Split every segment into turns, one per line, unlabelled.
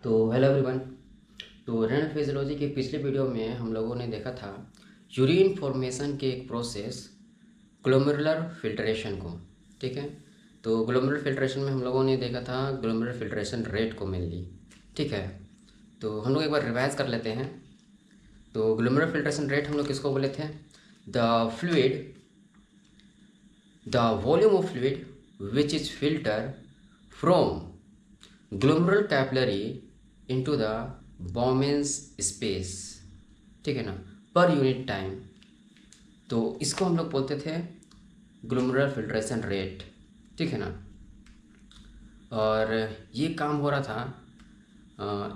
तो hello everyone. तो renal physiology के पिछले वीडियो में हम लोगों ने देखा था यूरिन फॉर्मेशन के एक प्रोसेस ग्लोमेरुलर फिल्ट्रेशन को। ठीक है, तो ग्लोमेरुलर फिल्ट्रेशन में हम लोगों ने देखा था ग्लोमेरुलर फिल्ट्रेशन रेट को मेनली। ठीक है, तो हम लोग एक बार रिवाइज कर लेते हैं। तो ग्लोमेरुलर फिल्ट्रेशन रेट हम लोग किसको बोले थे? The volume of fluid which is filter from glomerular capillary into the Bowman's space. ठीक है ना, पर यूनिट टाइम। तो इसको हम लोग बोलते थे ग्लोमेरुलर फिल्ट्रेशन रेट। ठीक है ना, और ये काम हो रहा था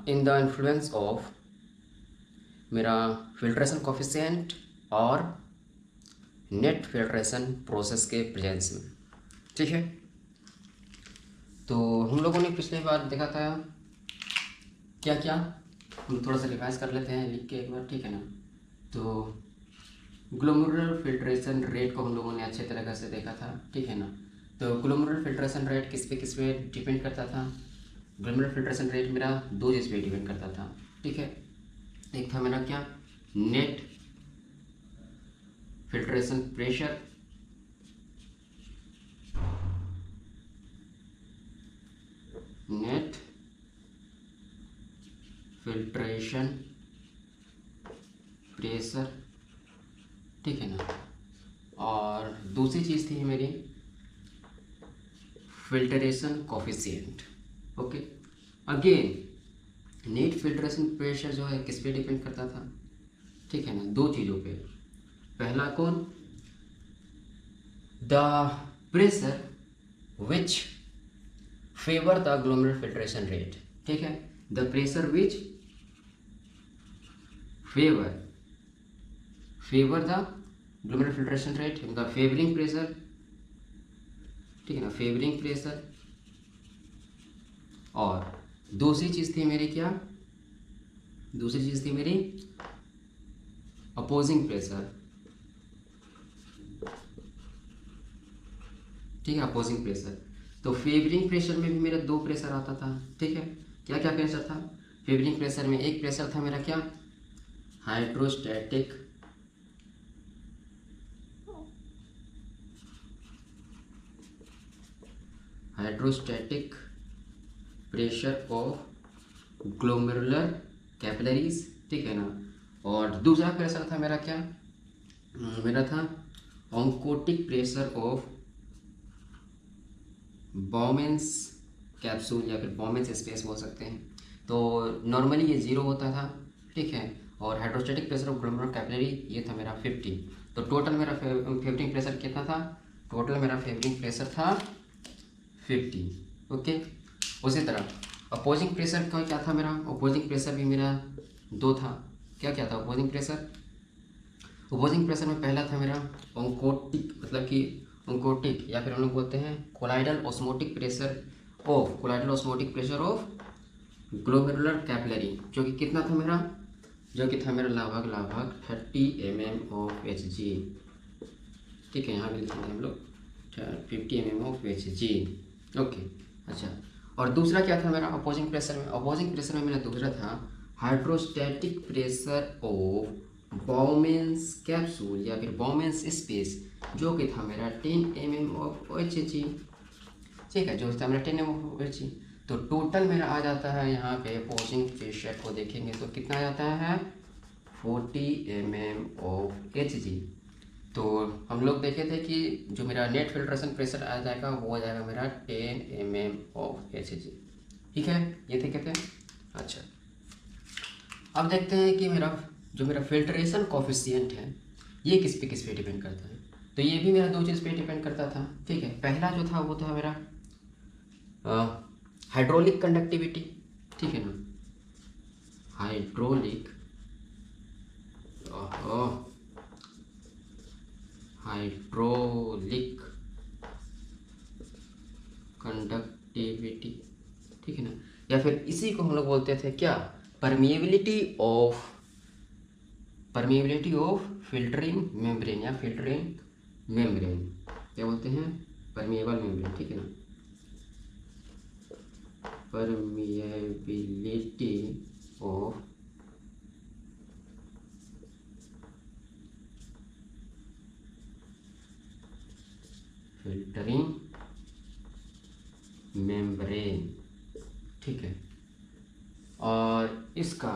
इन द इन्फ्लुएंस ऑफ मेरा फिल्ट्रेशन कोफिशिएंट और नेट फिल्ट्रेशन प्रोसेस के प्रेजेंस में। ठीक है, तो हम लोगों ने पिछले बार देखा था क्या क्या, हम थोड़ा सा रिवाइज कर लेते हैं लिख के एक बार। ठीक है ना, तो ग्लोमेरुलर फिल्ट्रेशन रेट को हम लोगों ने अच्छे तरीके से देखा था। ठीक है ना, तो ग्लोमेरुलर फिल्ट्रेशन रेट किस पे डिपेंड करता था? ग्लोमेरुलर फिल्ट्रेशन रेट मेरा दो चीज़ पे डिपेंड करता था। ठीक है, एक था मेरा क्या, net filtration pressure, net filtration pressure. ठीक है ना, और दूसरी चीज़ थी मेरी filtration coefficient. Okay, again net filtration pressure जो है किस पे डिपेंड करता था? ठीक है ना, दो चीज़ों पे। पहला कौन, the pressure which favour the glomerular filtration rate. ठीक है, the pressure which favour the glomerular filtration rate, उनका फेवरिंग प्रेशर। ठीक है ना, फेवरिंग प्रेशर। और दूसरी चीज़ थी मेरी क्या, दूसरी चीज़ थी मेरी अपोजिंग प्रेशर। ठीक है, अपोजिंग प्रेशर। तो फेवरिंग प्रेशर में भी मेरा दो प्रेशर आता था। ठीक है, क्या क्या प्रेशर था फेवरिंग प्रेशर में? एक प्रेशर था मेरा क्या, hydrostatic pressure of glomerular capillaries. ठीक है ना, और दूसरा प्रेशर था मेरा क्या, मेरा था oncotic pressure of Bowman's capsule या फिर बॉमेंस स्पेस बोल सकते हैं। तो नॉर्मली ये 0 होता था। ठीक है, और hydrostatic pressure of glomerular capillary ये था मेरा 50। तो टोटल मेरा फेवरिंग प्रेशर कितना था? टोटल मेरा फेवरिंग प्रेशर था 50। ओके, उसी तरह अपोजिंग प्रेशर का क्या था मेरा? अपोजिंग प्रेशर भी मेरा दो था। क्या क्या था अपोजिंग प्रेशर? अपोजिंग प्रेशर में पहला था मेरा ऑन्कोटिक, मतलब कि ऑन्कोटिक या फिर हम लोग बोलते हैं colloidal osmotic pressure of glomerular capillary, जो कि कितना था मेरा? जो कि था मेरा लगभग 30 mm ऑफ Hg। ठीक है, यहाँ भी लिखेंगे हम लोग 50 mm ऑफ Hg। ओके, अच्छा, और दूसरा क्या था मेरा अपोजिंग प्रेशर में? अपोजिंग प्रेशर में मेरा दूसरा था hydrostatic pressure of Bowman's capsule या फिर बॉमेंस स्पेस, जो कि था मेरा 10 mm ऑफ Hg। ठीक है, जो था मेरा 10 mm ऑफ Hg। तो टोटल मेरा आ जाता है यहाँ पे अपोजिंग प्रेशर को देखेंगे तो कितना आ जाता है 40 mm ऑफ Hg। तो हम लोग देखे थे कि जो मेरा नेट फिल्ट्रेशन प्रेशर आ जाएगा वो आ जाएगा मेरा 10 mm ऑफ Hg। ठीक है, ये थे कहते हैं। अच्छा, अब देखते हैं कि मेरा फिल्ट्रेशन कोफिशिएंट है ये किस पे डिपेंड करता है। तो ये भी मेरा दो चीज़ पे डिपेंड करता था। ठीक है, पहला जो था वो था मेरा हाइड्रोलिक कंडक्टिविटी। ठीक है ना, हाइड्रोलिक कंडक्टिविटी। ठीक है ना, या फिर इसी को हम लोग बोलते थे क्या, परमिएबिलिटी ऑफ फिल्टरिंग मेम्ब्रेन या फिल्टरिंग मेम्ब्रेन, क्या बोलते हैं, परमिएबल मेम्ब्रेन। ठीक है ना, परमिएबिलिटी ठीक है। और इसका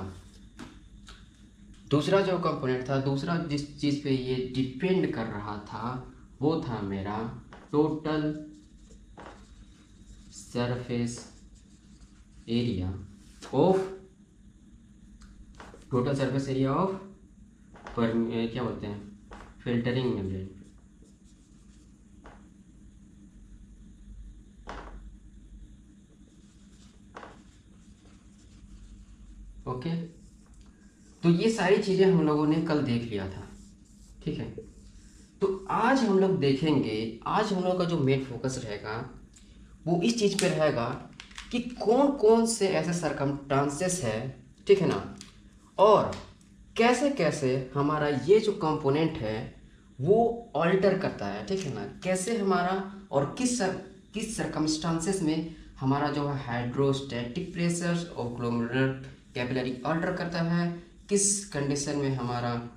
दूसरा जो कंपोनेंट था, दूसरा जिस चीज़ पे ये डिपेंड कर रहा था वो था मेरा total surface area of, total surface area of पर क्या बोलते हैं, फिल्टरिंग मेम्ब्रेन। ओके, तो ये सारी चीज़ें हम लोगों ने कल देख लिया था, ठीक है। तो आज हम लोग देखेंगे, आज हम लोग का जो मेन फोकस रहेगा वो इस चीज़ पे रहेगा कि कौन कौन से ऐसे सरकमस्टांसेस है, ठीक है ना, और कैसे कैसे हमारा ये जो कंपोनेंट है वो ऑल्टर करता है, ठीक है ना, कैसे हमारा और किस सरकमस्टांसेस में हमारा जो है हाइड्रोस्टैटिक प्रेशर और ग्लोमेरुलर कैपिलरी ऑल्टर करता है, किस कंडीशन में हमारा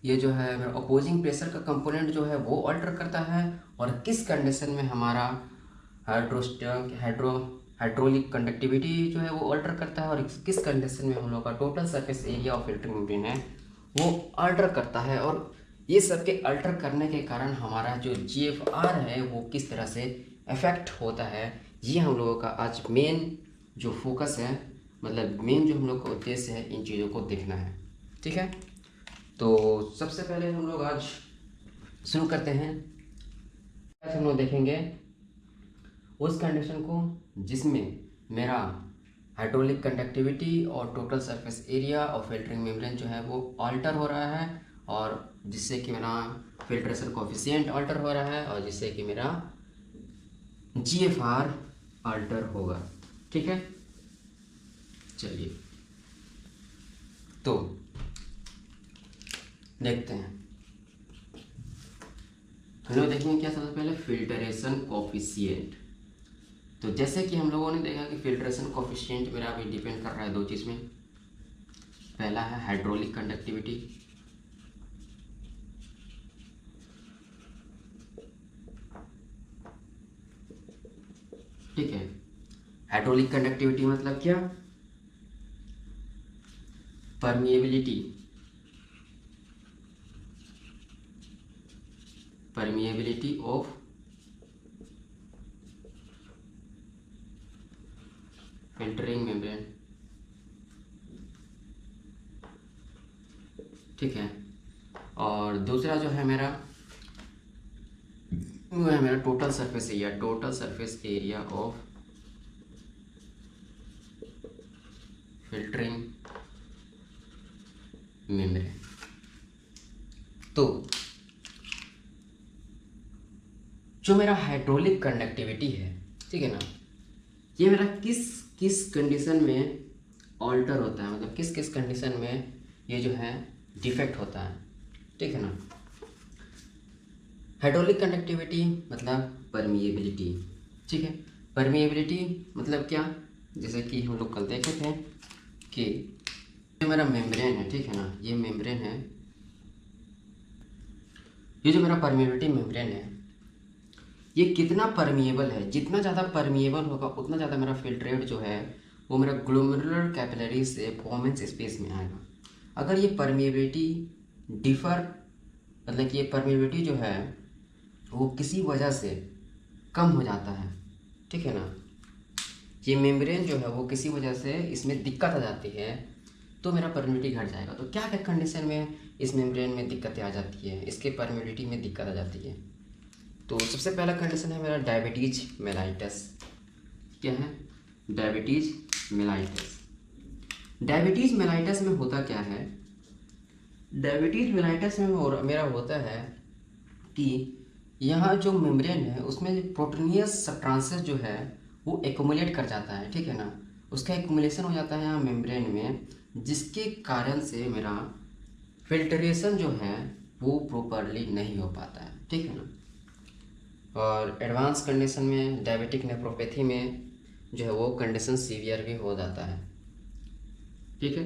ये जो है अपोजिंग प्रेशर का कंपोनेंट जो है वो ऑल्टर करता है, और किस कंडीशन में हमारा हाइड्रोलिक कंडक्टिविटी जो है वो ऑल्टर करता है, और किस कंडीशन में हम लोग का total surface area of filtering membrane है वो ऑल्टर करता है। और ये सब के अल्टर करने के कारण हमारा जो GFR है वो किस तरह से इफेक्ट होता है, ये हम लोगों का आज मेन जो फोकस है, मतलब मेन जो हम लोग का उद्देश्य है, इन चीज़ों को देखना है, ठीक है। तो सबसे पहले हम लोग आज शुरू करते हैं। आज हम लोग देखेंगे उस कंडीशन को जिसमें मेरा हाइड्रोलिक कंडक्टिविटी और टोटल सरफेस एरिया और फिल्टरिंग मेम्ब्रेन जो है वो ऑल्टर हो रहा है, और जिससे कि मेरा फिल्ट्रेशन कोफिशिएंट ऑल्टर हो रहा है, और जिससे कि मेरा GFR ऑल्टर होगा, ठीक है। चलिए तो देखते हैं। हम लोग देखेंगे क्या सबसे पहले, फिल्टरेशन कोफिशिएंट। तो जैसे कि हम लोगों ने देखा कि फिल्ट्रेशन कोफिशिएंट मेरा अभी डिपेंड कर रहा है दो चीज़ में। पहला है हाइड्रोलिक कंडक्टिविटी, ठीक है। हाइड्रोलिक कंडक्टिविटी मतलब क्या, permeability, permeability of filtering membrane, ठीक है। और दूसरा जो है मेरा वो है मेरा total surface area, total surface area of filtering membrane. तो जो मेरा हाइड्रोलिक कंडक्टिविटी है, ठीक है ना, ये मेरा किस किस कंडीशन में ऑल्टर होता है, मतलब किस किस कंडीशन में ये जो है डिफेक्ट होता है, ठीक है ना। हाइड्रोलिक कंडक्टिविटी मतलब परमिएबिलिटी, ठीक है। परमिएबिलिटी मतलब क्या, जैसे कि हम लोग कल देखे थे कि जो मेरा मेम्ब्रेन है, ठीक है ना, ये मेम्ब्रेन है, ये जो मेरा परमिएबिलिटी मेम्ब्रेन है ये कितना परमिएबल है, जितना ज़्यादा परमिएबल होगा उतना ज़्यादा मेरा फिल्ट्रेट जो है वो मेरा ग्लोमेरुलर कैपिलरी से वोमेंस स्पेस में आएगा। अगर ये परमिएबिलिटी डिफर, मतलब कि ये परमिएबिलिटी जो है वो किसी वजह से कम हो जाता है, ठीक है ना, ये मेम्ब्रेन जो है वो किसी वजह से इसमें दिक्कत आ जाती है, तो मेरा परमिएबिलिटी घट जाएगा। तो क्या क्या कंडीशन में इस मेम्ब्रेन में दिक्कतें आ जाती है, इसके परमिएबिलिटी में दिक्कत आ जाती है। तो सबसे पहला कंडीशन है मेरा डायबिटीज मेलाइटस। क्या है, डायबिटीज मेलाइटस। डायबिटीज मेलाइटस में होता क्या है, डायबिटीज मेलाइटस में मेरा होता है कि यहाँ जो मेम्ब्रेन है उसमें प्रोटीनियस सब्सटेंसेस जो है वो एक्युमुलेट कर जाता है, ठीक है ना, उसका एक्युमुलेशन हो जाता है यहाँ मेम्ब्रेन में, जिसके कारण से मेरा फिल्ट्रेशन जो है वो प्रॉपरली नहीं हो पाता है, ठीक है ना। और एडवांस कंडीशन में डायबिटिक नेफ्रोपैथी में जो है वो कंडीशन सीवियर भी हो जाता है, ठीक है।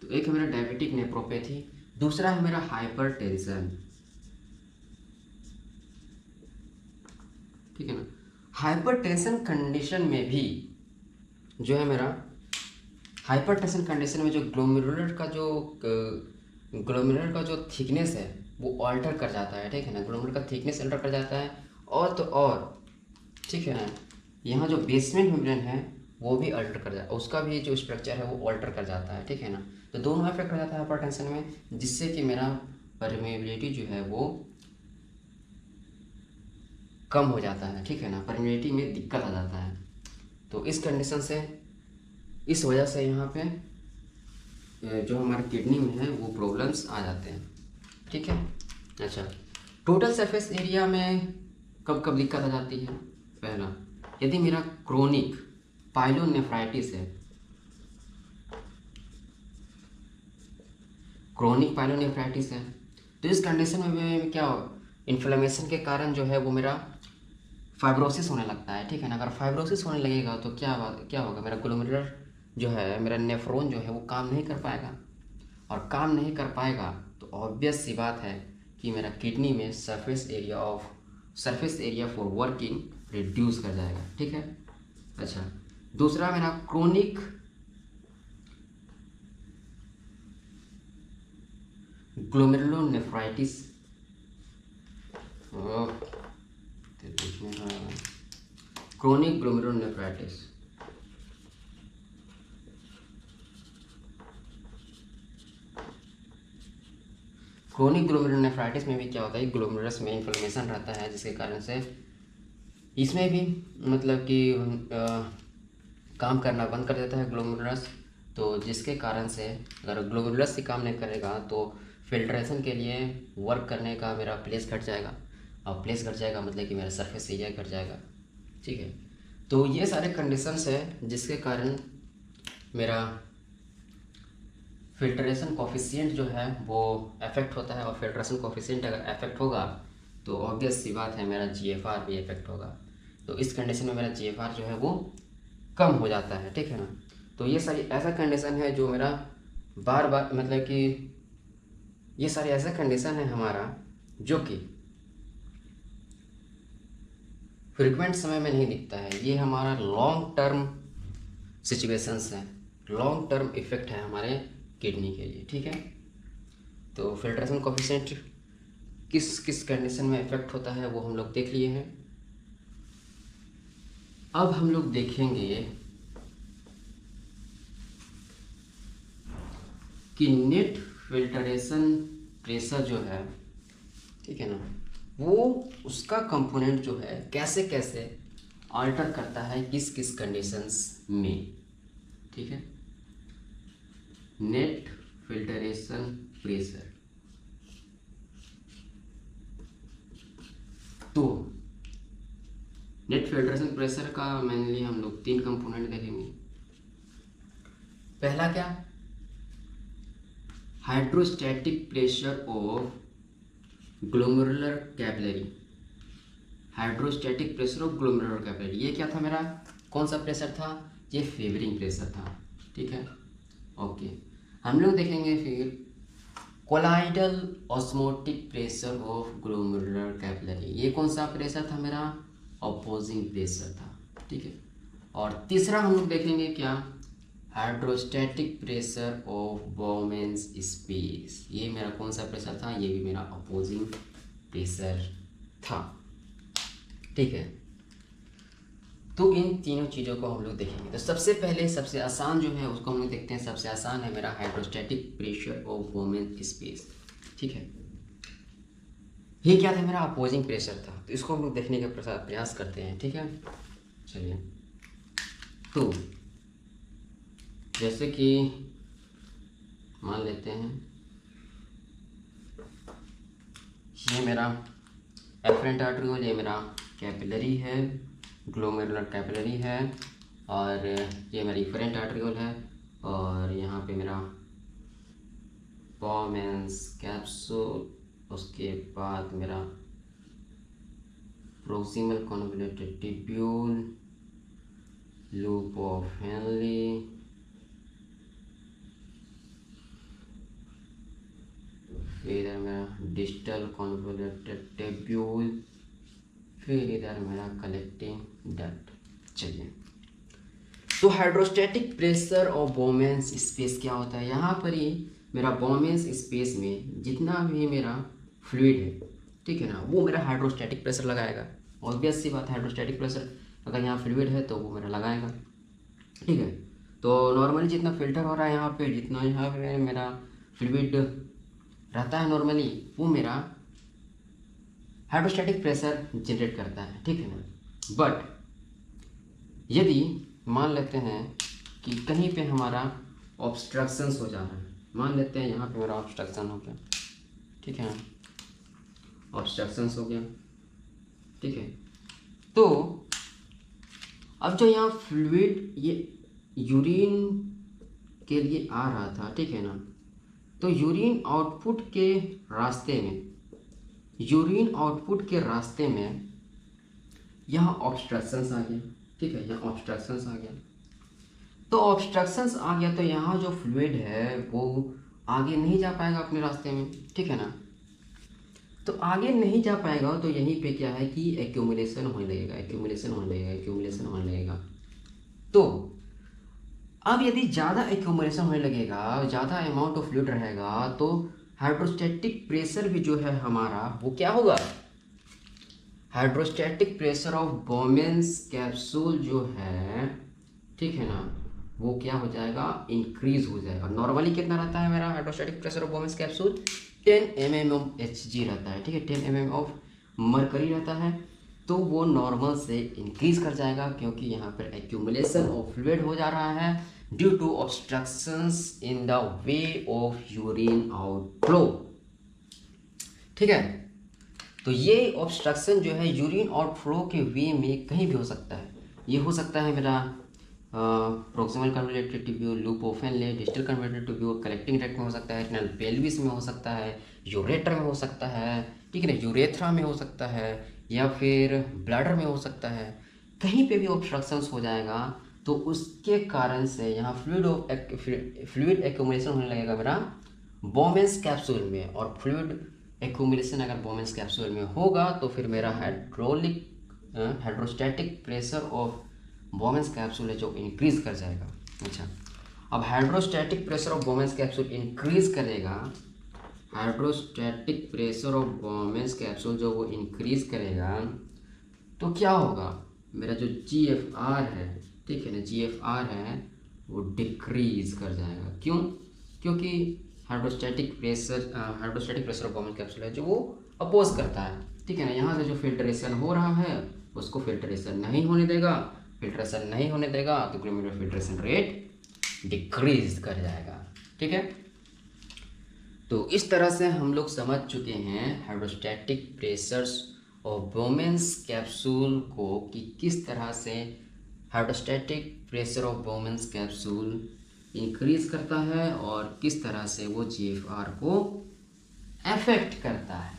तो एक है मेरा डायबिटिक नेफ्रोपैथी, दूसरा है मेरा हाइपरटेंशन, ठीक है ना। हाइपरटेंशन कंडीशन में भी जो है मेरा हाइपरटेंशन कंडीशन में जो ग्लोमेरुलर का जो थिकनेस है वो ऑल्टर कर जाता है, ठीक है ना। ग्लोमेरुलर का थिकनेस ऑल्टर कर जाता है, और तो और, ठीक है ना, यहाँ जो बेसमेंट मेम्ब्रेन है वो भी अल्टर कर जाता है, उसका भी जो स्ट्रक्चर है वो ऑल्टर कर जाता है, ठीक है ना। तो दोनों इफेक्ट हो जाता है हाइपरटेंशन में, जिससे कि मेरा परमेबिलिटी जो है वो कम हो जाता है, ठीक है ना। परमेबिलिटी में दिक्कत आ जाता है। तो इस कंडीशन से, इस वजह से यहाँ पे जो हमारे किडनी में है वो प्रॉब्लम्स आ जाते हैं, ठीक है। अच्छा, टोटल सरफेस एरिया में कब कब दिक्कत आ जाती है? पहला, यदि मेरा क्रोनिक पाइलोनेफ्राइटिस है, क्रोनिक पाइलोनेफ्राइटिस है, तो इस कंडीशन में क्या हो, इन्फ्लेमेशन के कारण जो है वो मेरा फाइब्रोसिस होने लगता है, ठीक है ना। अगर फाइब्रोसिस होने लगेगा तो क्या होगा, मेरा ग्लोमेरुलर जो है, मेरा नेफ्रॉन जो है वो काम नहीं कर पाएगा, और काम नहीं कर पाएगा तो ऑब्वियस सी बात है कि मेरा किडनी में surface area for working reduce कर जाएगा, ठीक है। अच्छा, दूसरा मेरा chronic glomerulonephritis, chronic glomerulonephritis, chronic glomerulonephritis में भी क्या होता है, ग्लोमेरुलस में इन्फ्लेमेशन रहता है, जिसके कारण से इसमें भी मतलब कि काम करना बंद कर देता है ग्लोमेरुलस। तो जिसके कारण से अगर ग्लोमेरुलस ही काम नहीं करेगा तो फिल्ट्रेशन के लिए वर्क करने का मेरा प्लेस घट जाएगा, और प्लेस घट जाएगा मतलब कि मेरा सरफेस एरिया घट जाएगा, ठीक है। तो ये सारे कंडीशंस है जिसके कारण मेरा फिल्ट्रेशन कोफिशिएंट जो है वो अफेक्ट होता है, और फिल्ट्रेशन कोफिशिएंट अगर अफेक्ट होगा तो ऑब्वियस सी बात है मेरा जीएफआर भी अफेक्ट होगा। तो इस कंडीशन में मेरा जीएफआर जो है वो कम हो जाता है, ठीक है ना। तो ये सारी ऐसा कंडीशन है जो मेरा बार बार मतलब कि ये सारी ऐसा कंडीशन है हमारा जो कि फ्रिक्वेंट समय में नहीं दिखता है, ये हमारा लॉन्ग टर्म सिचुएशंस है, लॉन्ग टर्म इफेक्ट है हमारे किडनी के लिए, ठीक है। तो फिल्ट्रेशन कोफिशिएंट किस किस कंडीशन में इफेक्ट होता है वो हम लोग देख लिए हैं। अब हम लोग देखेंगे कि नेट फिल्ट्रेशन प्रेशर जो है, ठीक है ना, वो उसका कंपोनेंट जो है कैसे कैसे अल्टर करता है किस किस कंडीशंस में, ठीक है। नेट फिल्ट्रेशन प्रेशर, तो नेट फिल्ट्रेशन प्रेशर का मेनली हम लोग 3 कंपोनेंट देखेंगे। पहला क्या, hydrostatic pressure of glomerular capillary, hydrostatic pressure of glomerular capillary, ये क्या था मेरा, कौन सा प्रेशर था, ये फेवरिंग प्रेशर था, ठीक है। ओके, हम लोग देखेंगे फिर colloidal osmotic pressure of glomerular capillary, ये कौन सा प्रेशर था मेरा, अपोजिंग प्रेशर था, ठीक है। और तीसरा हम लोग देखेंगे क्या, hydrostatic pressure of Bowman's space, ये मेरा कौन सा प्रेशर था, ये भी मेरा अपोजिंग प्रेशर था, ठीक है। तो इन तीनों चीज़ों को हम लोग देखेंगे। तो सबसे पहले सबसे आसान जो है उसको हम लोग देखते हैं। सबसे आसान है मेरा hydrostatic pressure of Bowman's space, ठीक है। ये क्या था, मेरा अपोजिंग प्रेशर था, तो इसको हम लोग देखने का प्रयास करते हैं, ठीक है। चलिए, तो जैसे कि मान लेते हैं ये मेरा एफरेंट आर्टरियोल, ये मेरा कैपिलरी है, ग्लोमेरुलर कैपिलरी है, और ये मेरा इफरेंट आर्टरियोल है, और यहाँ पे मेरा बोमेन्स कैप्सूल, उसके बाद मेरा proximal convoluted tubule, loop of Henley, इधर मेरा डिस्टल कॉन्वोल्यूटेड ट्यूब्यूल, फिर इधर मेरा कलेक्टिंग डक्ट। चलिए, तो हाइड्रोस्टैटिक प्रेशर और बोमेंस स्पेस क्या होता है, यहाँ पर ही मेरा बोमेंस स्पेस में जितना भी मेरा फ्लूइड है, ठीक है ना, वो मेरा हाइड्रोस्टैटिक प्रेशर लगाएगा। ऑब्वियस सी बात है, हाइड्रोस्टैटिक प्रेशर अगर यहाँ फ्लूइड है तो वो मेरा लगाएगा, ठीक है। तो नॉर्मली जितना फिल्टर हो रहा है यहाँ पे, जितना यहाँ पे मेरा फ्लूइड रहता है नॉर्मली, वो मेरा हाइड्रोस्टैटिक प्रेशर जनरेट करता है, ठीक है ना। बट यदि मान लेते हैं कि कहीं पे हमारा ऑब्स्ट्रक्शंस हो जा रहा है, मान लेते हैं यहाँ पे मेरा ऑब्स्ट्रक्शन हो गया, ठीक है, ऑब्स्ट्रक्शंस हो गया, ठीक है। तो अब जो यहाँ फ्लूइड ये यूरिन के लिए आ रहा था, ठीक है ना, तो यूरिन आउटपुट के रास्ते में, यूरिन आउटपुट के रास्ते में यहाँ ऑब्स्ट्रक्शंस आ गया, ठीक है, यहाँ ऑब्स्ट्रक्शंस आ गया। तो ऑब्स्ट्रक्शंस आ गया तो यहाँ जो फ्लूइड है वो आगे नहीं जा पाएगा अपने रास्ते में, ठीक है ना। तो आगे नहीं जा पाएगा तो यहीं पे क्या है कि एक्यूमुलेशन होने लगेगा, एक्यूमुलेशन होने लगेगा, एक्यूमुलेशन होने लगेगा। तो अब यदि ज़्यादा एक्यूमुलेशन होने लगेगा, ज़्यादा अमाउंट ऑफ फ्लूइड रहेगा, तो हाइड्रोस्टैटिक प्रेशर भी जो है हमारा वो क्या होगा, hydrostatic pressure of Bowman's capsule जो है, ठीक है ना, वो क्या हो जाएगा, इंक्रीज हो जाएगा। नॉर्मली कितना रहता है मेरा hydrostatic pressure of Bowman's capsule, 10 mm of Hg रहता है, ठीक है, 10 mm ऑफ मरकरी रहता है। तो वो नॉर्मल से इंक्रीज कर जाएगा क्योंकि यहाँ पर एक्यूमुलेशन ऑफ फ्लूइड हो जा रहा है due to obstructions in the way of urine outflow, ठीक है। तो ये ऑब्स्ट्रक्शन जो है यूरिन आउटफ्लो के वे में कहीं भी हो सकता है। ये हो सकता है मेरा proximal convergent tubule, loop of Henle, distal convergent tubule, collecting tract में हो सकता है, रिनल पेल्विस में हो सकता है, यूरेटर में हो सकता है, ठीक है ना, यूरेथ्रा में हो सकता है, या फिर ब्लैडर में हो सकता है। कहीं पे भी ऑब्स्ट्रक्शंस हो जाएगा तो उसके कारण से यहाँ फ्लूइड एक्यूमुलेशन होने लगेगा मेरा बोमेंस कैप्सूल में, और फ्लूइड एक्यूमुलेशन अगर बोमेंस कैप्सूल में होगा तो फिर मेरा hydrostatic pressure of Bowman's capsule है जो इंक्रीज कर जाएगा। अच्छा, अब hydrostatic pressure of Bowman's capsule increase करेगा, hydrostatic pressure of Bowman's capsule जो वो इंक्रीज करेगा तो क्या होगा, मेरा जो GFR है, ठीक है ना, GFR है वो डिक्रीज कर जाएगा। क्यों? क्योंकि hydrostatic pressure of Bowman's capsule है जो वो अपोज करता है, ठीक है ना। यहाँ से जो फिल्ट्रेशन हो रहा है उसको फिल्ट्रेशन नहीं होने देगा, फिल्ट्रेशन नहीं होने देगा तो ग्लोमेरुलर फिल्ट्रेशन रेट डिक्रीज कर जाएगा, ठीक है। तो इस तरह से हम लोग समझ चुके हैं हाइड्रोस्टैटिक प्रेशर्स और बोमेंस कैप्सूल को कि किस तरह से hydrostatic pressure of Bowman's capsule increase करता है और किस तरह से वो GFR को अफेक्ट करता है।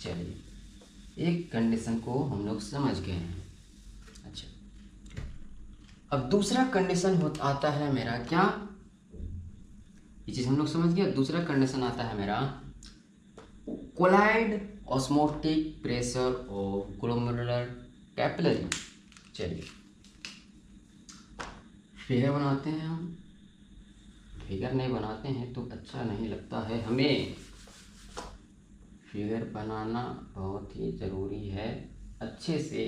चलिए, एक कंडीशन को हम लोग समझ गए हैं। अच्छा, अब दूसरा कंडीशन आता है मेरा क्या, ये चीज़ हम लोग समझ गए। दूसरा कंडीशन आता है मेरा colloid osmotic pressure of glomerular capillary. चलिए फिगर बनाते हैं हम, फिगर नहीं बनाते हैं तो अच्छा नहीं लगता है हमें, फिगर बनाना बहुत ही ज़रूरी है अच्छे से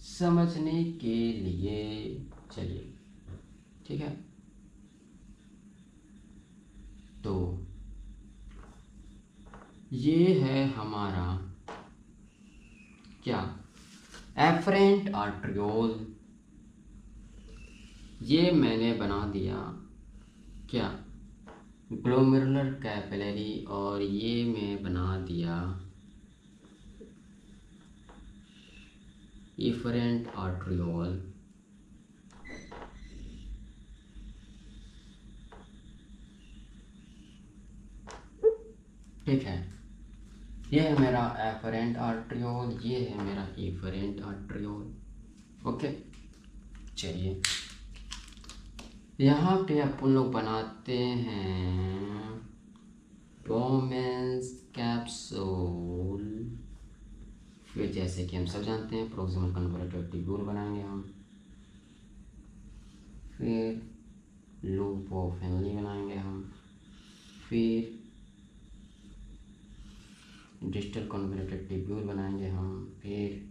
समझने के लिए। चलिए ठीक है, तो ये है हमारा क्या, एफरेंट आर्ट्रियोल, ये मैंने बना दिया क्या, ग्लोमेरुलर कैपिलरी, और ये मैं बना दिया एफरेंट आर्ट्रियोल। ठीक है, ये है मेरा एफरेंट आर्ट्रियोल, ये है मेरा एफरेंट आर्ट्रियोल। ओके, चलिए यहाँ पे अपन लोग बनाते हैं बोमेंस कैप्सूल। फिर जैसे कि हम सब जानते हैं प्रोक्सिमल कन्वर्टर ट्यूब्यूल बनाएंगे हम, फिर लूप ऑफ हेनली बनाएंगे हम, फिर डिजिटल कन्वर्टर ट्यूब्यूल बनाएंगे हम, फिर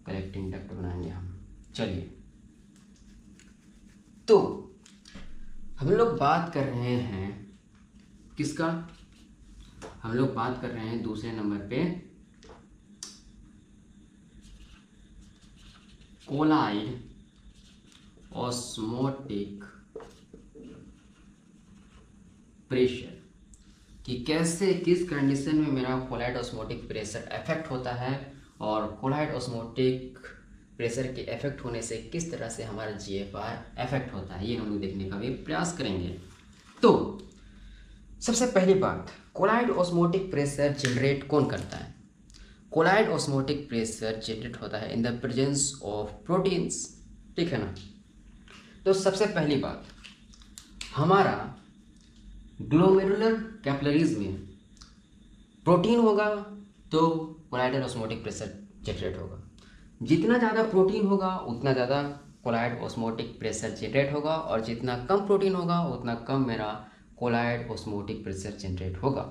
कलेक्टिंग डक्ट बनाएंगे हम। चलिए, तो हम लोग बात कर रहे हैं किसका, हम लोग बात कर रहे हैं दूसरे नंबर पे कोलाइड ऑस्मोटिक प्रेशर, कि कैसे किस कंडीशन में मेरा कोलाइड ऑस्मोटिक प्रेशर इफेक्ट होता है और कोलाइड ऑस्मोटिक प्रेशर के इफेक्ट होने से किस तरह से हमारा जीएफआर इफेक्ट होता है, ये हम लोग देखने का भी प्रयास करेंगे। तो सबसे पहली बात, कोलाइड ऑस्मोटिक प्रेशर जनरेट कौन करता है? कोलाइड ऑस्मोटिक प्रेशर जनरेट होता है in the presence of proteins, ठीक है ना। तो सबसे पहली बात, हमारा ग्लोमेरुलर कैपिलरीज में प्रोटीन होगा तो कोलाइडल ऑस्मोटिक प्रेशर जनरेट होगा। जितना ज़्यादा प्रोटीन होगा उतना ज़्यादा कोलाइड ऑस्मोटिक प्रेशर जनरेट होगा, और जितना कम प्रोटीन होगा उतना कम मेरा कोलाइड ऑस्मोटिक प्रेशर जनरेट होगा।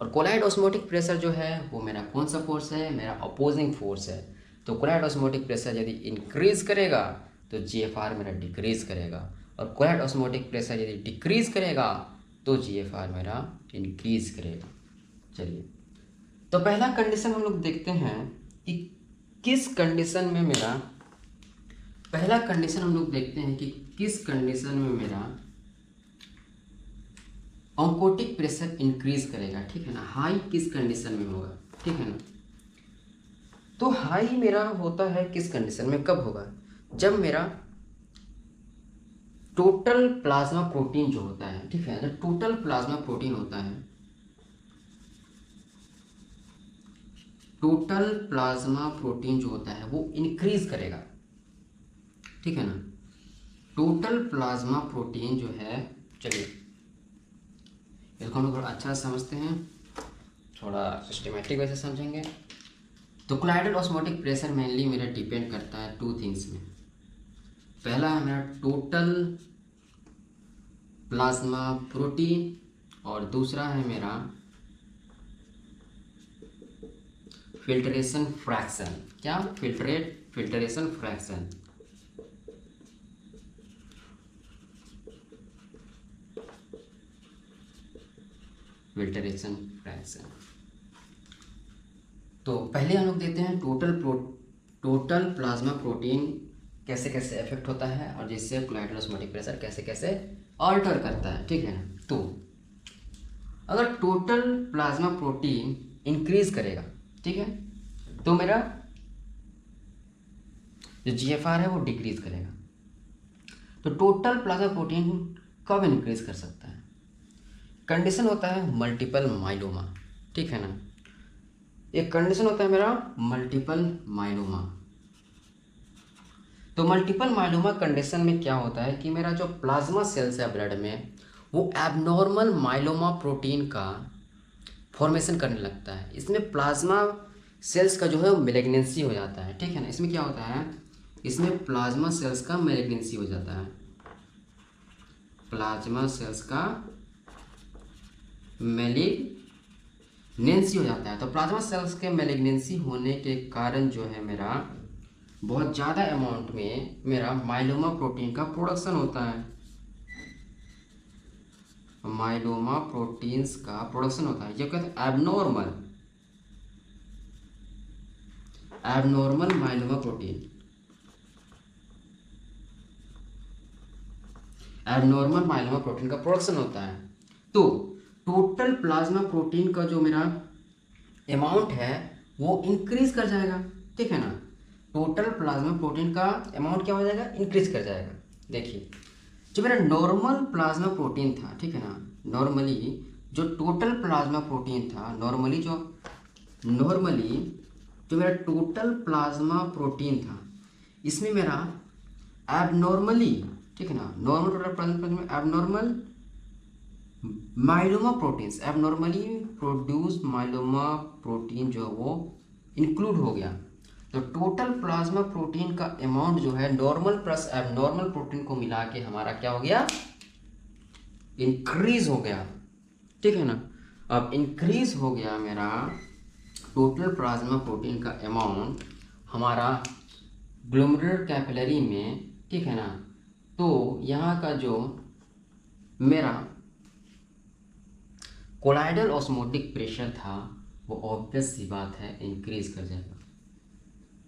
और कोलाइड ऑस्मोटिक प्रेशर जो है वो मेरा कौन सा फोर्स है? मेरा अपोजिंग फोर्स है। तो कोलाइड ऑस्मोटिक प्रेशर यदि इंक्रीज करेगा तो जीएफआर मेरा डिक्रीज करेगा, और कोलाइड ऑस्मोटिक प्रेशर यदि डिक्रीज करेगा तो जीएफआर मेरा इंक्रीज करेगा। चलिए, तो पहला कंडीशन हम लोग देखते हैं कि किस कंडीशन में मेरा, पहला कंडीशन हम लोग देखते हैं कि किस कंडीशन में मेरा ऑन्कोटिक प्रेशर इंक्रीज करेगा, ठीक है ना। हाई किस कंडीशन में होगा, ठीक है ना। तो हाई मेरा होता है किस कंडीशन में, कब होगा? जब मेरा टोटल प्लाज्मा प्रोटीन जो होता है, ठीक है, जब टोटल प्लाज्मा प्रोटीन होता है, टोटल प्लाज्मा प्रोटीन जो होता है वो इंक्रीज करेगा, ठीक है ना। टोटल प्लाज्मा प्रोटीन जो है, चलिए इसको हम लोग थोड़ा अच्छा समझते हैं, थोड़ा सिस्टमेटिक वैसे समझेंगे। तो कोलाइडल ऑस्मोटिक प्रेशर मेनली मेरा डिपेंड करता है टू थिंग्स में। पहला है मेरा टोटल प्लाज्मा प्रोटीन, और दूसरा है मेरा फिल्ट्रेशन फ्रैक्शन। क्या? Filtration fraction. Filtration fraction. तो पहले हम लोग देते हैं टोटल प्लाज्मा प्रोटीन कैसे कैसे इफेक्ट होता है और जिससे कोलाइडल ऑस्मोटिक प्रेशर कैसे कैसे ऑल्टर करता है, ठीक है ना। तो अगर टोटल प्लाज्मा प्रोटीन इंक्रीज करेगा, ठीक है, तो मेरा जो जीएफआर है वो डिक्रीज करेगा। तो टोटल प्लाज्मा प्रोटीन कब इंक्रीज कर सकता है? कंडीशन होता है मल्टीपल माइलोमा, ठीक है ना। एक कंडीशन होता है मेरा मल्टीपल माइलोमा। तो मल्टीपल माइलोमा कंडीशन में क्या होता है कि मेरा जो प्लाज्मा सेल्स है ब्लड में वो एबनॉर्मल माइलोमा प्रोटीन का फॉर्मेशन करने लगता है। इसमें प्लाज्मा सेल्स का जो है मैलिग्नेंसी हो जाता है, ठीक है ना। इसमें क्या होता है, इसमें प्लाज्मा सेल्स का मैलिग्नेंसी हो जाता है, प्लाज्मा सेल्स का मैलिग्नेंसी हो जाता है। तो प्लाज्मा सेल्स के मैलिग्नेंसी होने के कारण जो है मेरा बहुत ज़्यादा अमाउंट में मेरा माइलोमा प्रोटीन का प्रोडक्शन होता है, माइलोमा प्रोटीन्स का प्रोडक्शन होता है। ये कहते हैं abnormal myeloma protein, abnormal myeloma protein का प्रोडक्शन होता है। तो टोटल प्लाज्मा प्रोटीन का जो मेरा अमाउंट है वो इंक्रीज कर जाएगा, ठीक है ना। टोटल प्लाज्मा प्रोटीन का अमाउंट क्या हो जाएगा, इंक्रीज कर जाएगा। देखिए, जो मेरा नॉर्मल प्लाज्मा प्रोटीन था, ठीक है ना, नॉर्मली जो टोटल प्लाज्मा प्रोटीन था, नॉर्मली जो मेरा टोटल प्लाज्मा प्रोटीन था, इसमें मेरा एबनॉर्मली, ठीक है ना, नॉर्मल टोटल प्लाज्मा प्रोटीन में abnormal myeloma proteins, abnormally produce myeloma protein जो है वो इंक्लूड हो गया। तो टोटल प्लाज्मा प्रोटीन का अमाउंट जो है नॉर्मल प्लस एबनॉर्मल प्रोटीन को मिला के हमारा क्या हो गया, इंक्रीज हो गया, ठीक है ना। अब इंक्रीज हो गया मेरा टोटल प्लाज्मा प्रोटीन का अमाउंट हमारा ग्लोमेरुलर कैपिलरी में, ठीक है ना। तो यहाँ का जो मेरा कोलाइडल ऑस्मोटिक प्रेशर था वो ऑब्वियस सी बात है इंक्रीज कर जाएगा।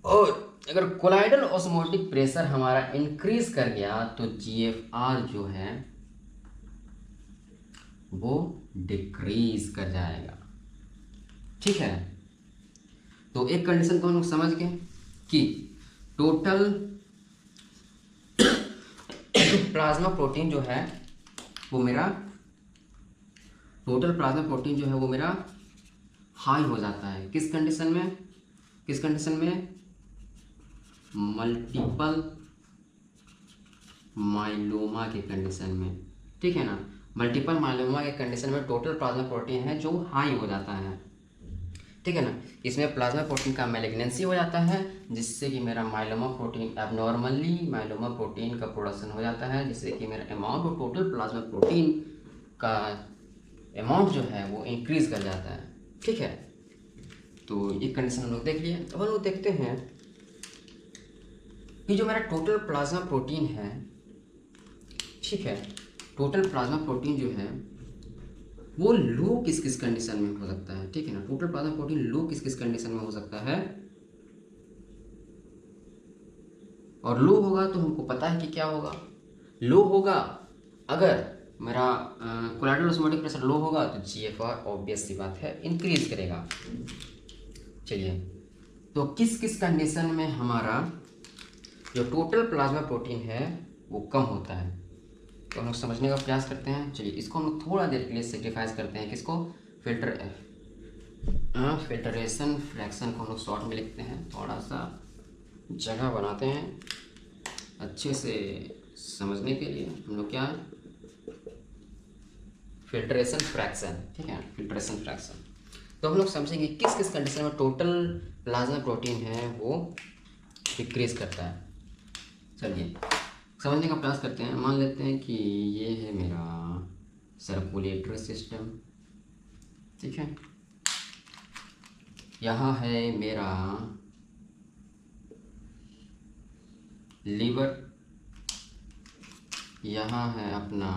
और अगर कोलाइडल ऑस्मोटिक प्रेशर हमारा इंक्रीज कर गया तो जीएफआर जो है वो डिक्रीज कर जाएगा, ठीक है। तो एक कंडीशन को हम लोग समझ गए कि टोटल प्लाज्मा प्रोटीन जो है वो मेरा टोटल प्लाज्मा प्रोटीन जो है वो मेरा हाई हो जाता है किस कंडीशन में, किस कंडीशन में, मल्टीपल माइलोमा के कंडीशन में, ठीक है ना। मल्टीपल माइलोमा के कंडीशन में टोटल प्लाज्मा प्रोटीन है जो हाई हो जाता है, ठीक है ना। इसमें प्लाज्मा प्रोटीन का मैलिग्नेंसी हो जाता है जिससे कि मेरा myeloma protein abnormally myeloma protein का प्रोडक्शन हो जाता है, जिससे कि मेरा amount of total plasma protein का अमाउंट जो है वो इंक्रीज कर जाता है, ठीक है। तो ये कंडीशन हम लोग देख लिए। अब हम लोग देखते हैं कि जो मेरा टोटल प्लाज्मा प्रोटीन है, ठीक है, टोटल प्लाज्मा प्रोटीन जो है वो लो किस किस कंडीशन में हो सकता है, ठीक है ना। टोटल प्लाज्मा प्रोटीन लो किस किस कंडीशन में हो सकता है, और लो होगा तो हमको पता है कि क्या होगा। लो होगा अगर मेरा कोलाइडल ऑस्मोटिक प्रेशर लो होगा तो जीएफआर ऑब्वियस सी बात है इंक्रीज करेगा। चलिए, तो किस किस कंडीशन में हमारा जो टोटल प्लाज्मा प्रोटीन है वो कम होता है, तो हम लोग समझने का प्रयास करते हैं। चलिए, इसको हम लोग थोड़ा देर के लिए सेक्रीफाइस करते हैं, किसको, फिल्टरेशन फ्रैक्शन को हम लोग शॉर्ट में लिखते हैं, थोड़ा सा जगह बनाते हैं अच्छे से समझने के लिए। हम लोग क्या, फिल्टरेशन फ्रैक्शन, ठीक है, फिल्टरेशन फ्रैक्शन। तो हम लोग समझेंगे किस किस कंडीशन में टोटल प्लाज्मा प्रोटीन है वो डिक्रीज करता है। चलिए समझने का प्रयास करते हैं। मान लेते हैं कि ये है मेरा सर्कुलेटरी सिस्टम, ठीक है, यहाँ है मेरा लीवर, यहाँ है अपना